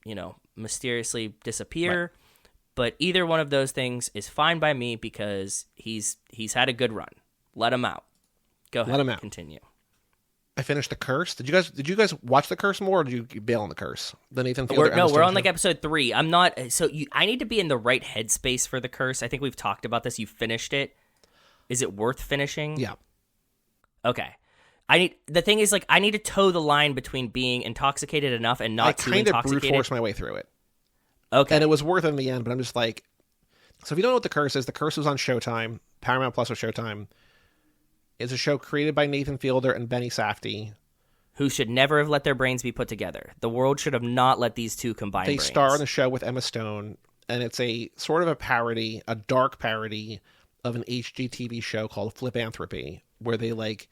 you know, mysteriously disappear. Right. But either one of those things is fine by me because he's had a good run. Let him out. Go ahead. Let him out. Continue. I finished The Curse. Did you guys watch The Curse more, or did you bail on The Curse? The Nathan Fielder. We're on like episode 3. I'm not. So I need to be in the right headspace for The Curse. I think we've talked about this. You finished it. Is it worth finishing? Yeah. Okay. The thing is, like, I need to toe the line between being intoxicated enough and not too intoxicated. I kind of brute forced my way through it. Okay. And it was worth it in the end, but I'm just like, so if you don't know what The Curse is, The Curse was on Showtime. Paramount Plus or Showtime. It's a show created by Nathan Fielder and Benny Safdie, who should never have let their brains be put together. The world should have not let these two combine brains. They star in the show with Emma Stone, and it's a sort of a parody, a dark parody of an HGTV show called Flipanthropy, where they like.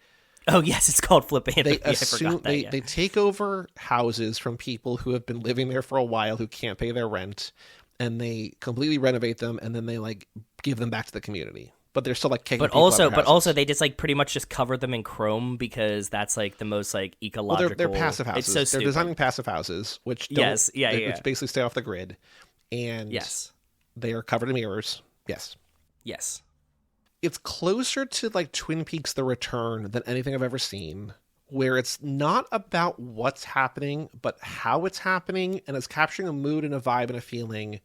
Oh yes, it's called flipping. They assume they take over houses from people who have been living there for a while who can't pay their rent, and they completely renovate them, and then they like give them back to the community. But they're still like kicking. But also they just like pretty much just cover them in chrome because that's like the most like ecological. Well, they're passive houses. It's so stupid. They're designing passive houses, which don't, which basically stay off the grid, and they are covered in mirrors. Yes. It's closer to like Twin Peaks: The Return than anything I've ever seen, where it's not about what's happening, but how it's happening, and it's capturing a mood and a vibe and a feeling.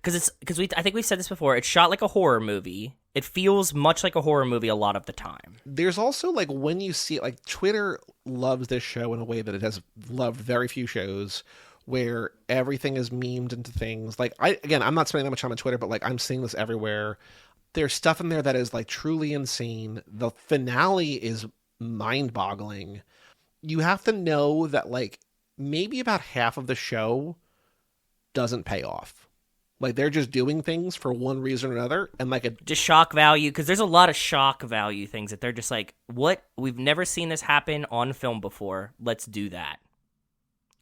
I think we've said this before. It's shot like a horror movie. It feels much like a horror movie a lot of the time. There's also like when you see it, like Twitter loves this show in a way that it has loved very few shows, where everything is memed into things. Like I'm not spending that much time on Twitter, but like I'm seeing this everywhere. There's stuff in there that is like truly insane. The finale is mind-boggling. You have to know that like maybe about half of the show doesn't pay off. Like they're just doing things for one reason or another, and like just shock value, because there's a lot of shock value things that they're just like, what? We've never seen this happen on film before. Let's do that.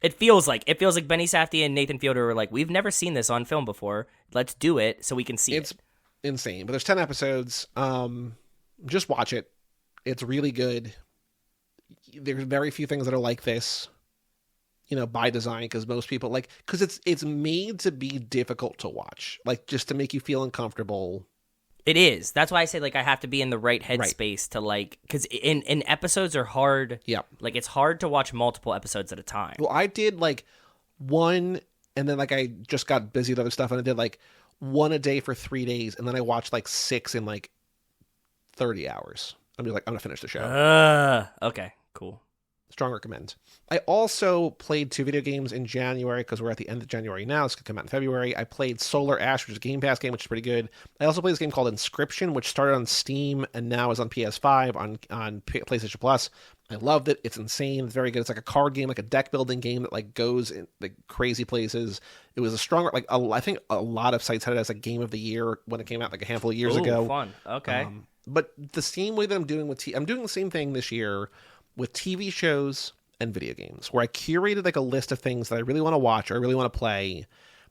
It feels like Benny Safdie and Nathan Fielder were like, we've never seen this on film before. Let's do it so we can see it. Insane. But there's 10 episodes. Just watch it. It's really good. There's very few things that are like this, by design, because most people because it's made to be difficult to watch, like just to make you feel uncomfortable. It is. That's why I say like I have to be in the right headspace to like, because in episodes are hard. Yeah. Like it's hard to watch multiple episodes at a time. Well, I did like one, and then like I just got busy with other stuff, and I did like one a day for 3 days, and then I watched like 6 in like 30 hours. I'm just like, I'm gonna finish the show. Okay, cool. Strong recommend. I also played 2 video games in January, because we're at the end of January now. It's going to come out in February. I played Solar Ash, which is a Game Pass game, which is pretty good. I also played this game called Inscription, which started on Steam and now is on PS5, on PlayStation Plus. I loved it. It's insane. It's very good. It's like a card game, like a deck building game that like goes in like crazy places. It was a stronger, I think a lot of sites had it as a game of the year when it came out like a handful of years ago. Fun. Okay. But the same way that I'm doing with I'm doing the same thing this year with TV shows and video games, where I curated like a list of things that I really want to watch or I really want to play,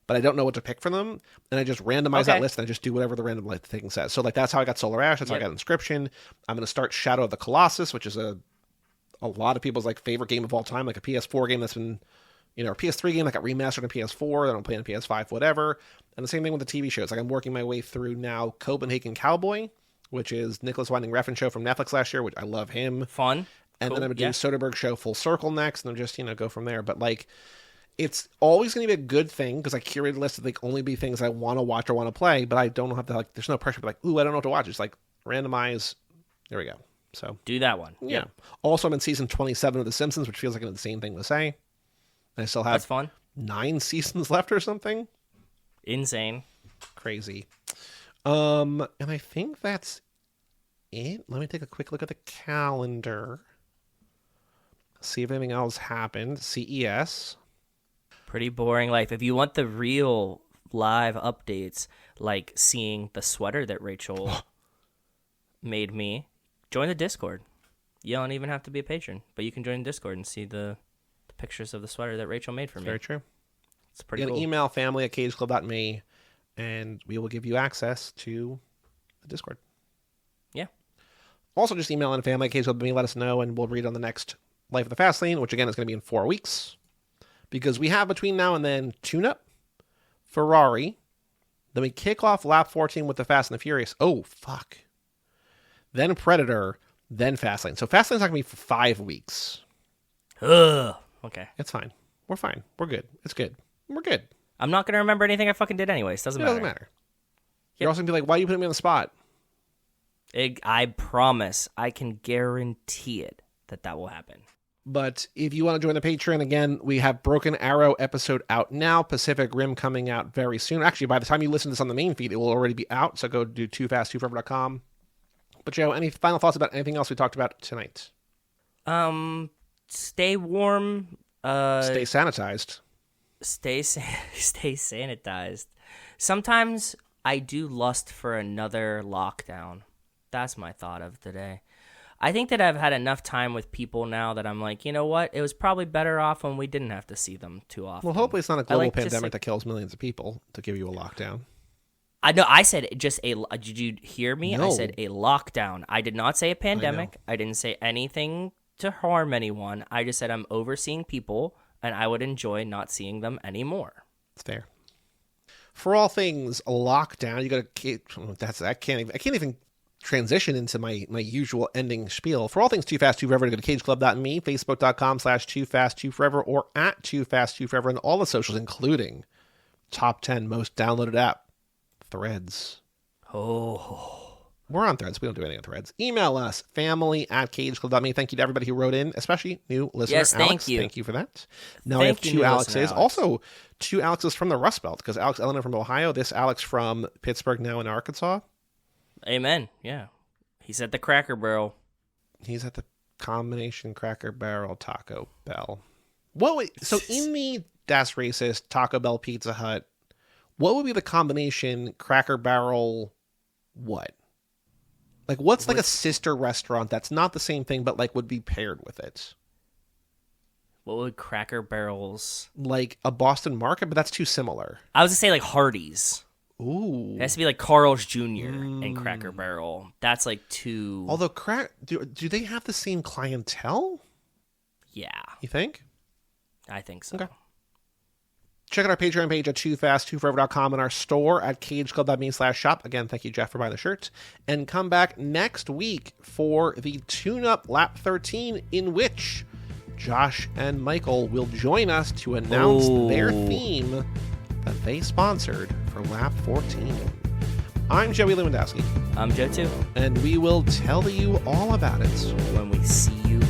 but I don't know what to pick for them, and I just randomize that list and I just do whatever the random thing says. So like that's how I got Solar Ash, that's how I got Inscription. I'm going to start Shadow of the Colossus, which is a lot of people's like favorite game of all time, like a PS4 game that's been, a PS3 game that got remastered on PS4 that I'm playing on PS5, whatever. And the same thing with the TV shows. Like I'm working my way through now Copenhagen Cowboy, which is Nicholas Winding Refn show from Netflix last year, which I love him. Fun. And then I'm doing Soderbergh show Full Circle next, and then just, go from there. But, like, it's always going to be a good thing, because I curated a list of, like, only be things I want to watch or want to play, but I don't have to, like, there's no pressure to be like, ooh, I don't know what to watch. It's like, randomize. There we go. So do that one. Yeah. Also, I'm in season 27 of The Simpsons, which feels like an insane thing to say. And I still have That's fun. 9 seasons left or something. Insane. Crazy. And I think that's it. Let me take a quick look at the calendar. See if anything else happened. CES. Pretty boring life. If you want the real live updates, like seeing the sweater that Rachel made me, join the Discord. You don't even have to be a patron, but you can join the Discord and see the pictures of the sweater that Rachel made for me. Very true. It's pretty cool. Email family@cageclub.me, and we will give you access to the Discord. Yeah. Also, just email in family@cageclub.me, let us know, and we'll read on the next Life of the Fast Lane, which again is going to be in 4 weeks, because we have between now and then Tune-Up, Ferrari, then we kick off lap 14 with the Fast and the Furious. Oh, fuck. Then Predator, then Fast Lane. So Fast Lane's not going to be for 5 weeks. Ugh. Okay. It's fine. We're fine. We're good. It's good. We're good. I'm not going to remember anything I fucking did anyways. Doesn't matter. It doesn't matter. You're also going to be like, why are you putting me on the spot? I promise. I can guarantee it that will happen. But if you want to join the Patreon, again, we have Broken Arrow episode out now. Pacific Rim coming out very soon. Actually, by the time you listen to this on the main feed, it will already be out. So go to toofast2forever.com. But Joe, any final thoughts about anything else we talked about tonight? Stay warm. Stay sanitized. Stay sanitized. Sometimes I do lust for another lockdown. That's my thought of today. I think that I've had enough time with people now that I'm like, you know what? It was probably better off when we didn't have to see them too often. Well, hopefully it's not a global pandemic that kills millions of people to give you a lockdown. I know. I said just a. Did you hear me? No. I said a lockdown. I did not say a pandemic. I didn't say anything to harm anyone. I just said I'm overseeing people, and I would enjoy not seeing them anymore. It's fair. For all things lockdown, you got to. I can't even transition into my usual ending spiel. For all things Too Fast, Too Forever, go to cageclub.me, facebook.com/TooFastTooForever, or at TooFastTooForever, and all the socials, including top 10 most downloaded app, Threads. Oh. We're on Threads. We don't do anything on Threads. Email us, family@cageclub.me. Thank you to everybody who wrote in, especially new listener Alex. Thank you. Thank you for that. Now we have 2 Alexes. Also, 2 Alexes from the Rust Belt, because Alex Eleanor from Ohio, this Alex from Pittsburgh, now in Arkansas. Amen. Yeah. He's at the Cracker Barrel. He's at the combination Cracker Barrel Taco Bell. So in the Das Racist Taco Bell Pizza Hut, what would be the combination Cracker Barrel what? Like, what's like a sister restaurant that's not the same thing, but like would be paired with it? What would Cracker Barrels... Like a Boston Market, but that's too similar. I was going to say like Hardee's. Ooh. It has to be like Carl's Jr. and Cracker Barrel. That's like too... Although, do they have the same clientele? Yeah. You think? I think so. Okay. Check out our Patreon page at TooFastTooForever.com and our store at cageclub.me/shop. Again, thank you, Jeff, for buying the shirt. And come back next week for the tune-up Lap 13, in which Josh and Michael will join us to announce their theme that they sponsored for Lap 14. I'm Joey Lewandowski. I'm Joe, too. And we will tell you all about it when we see you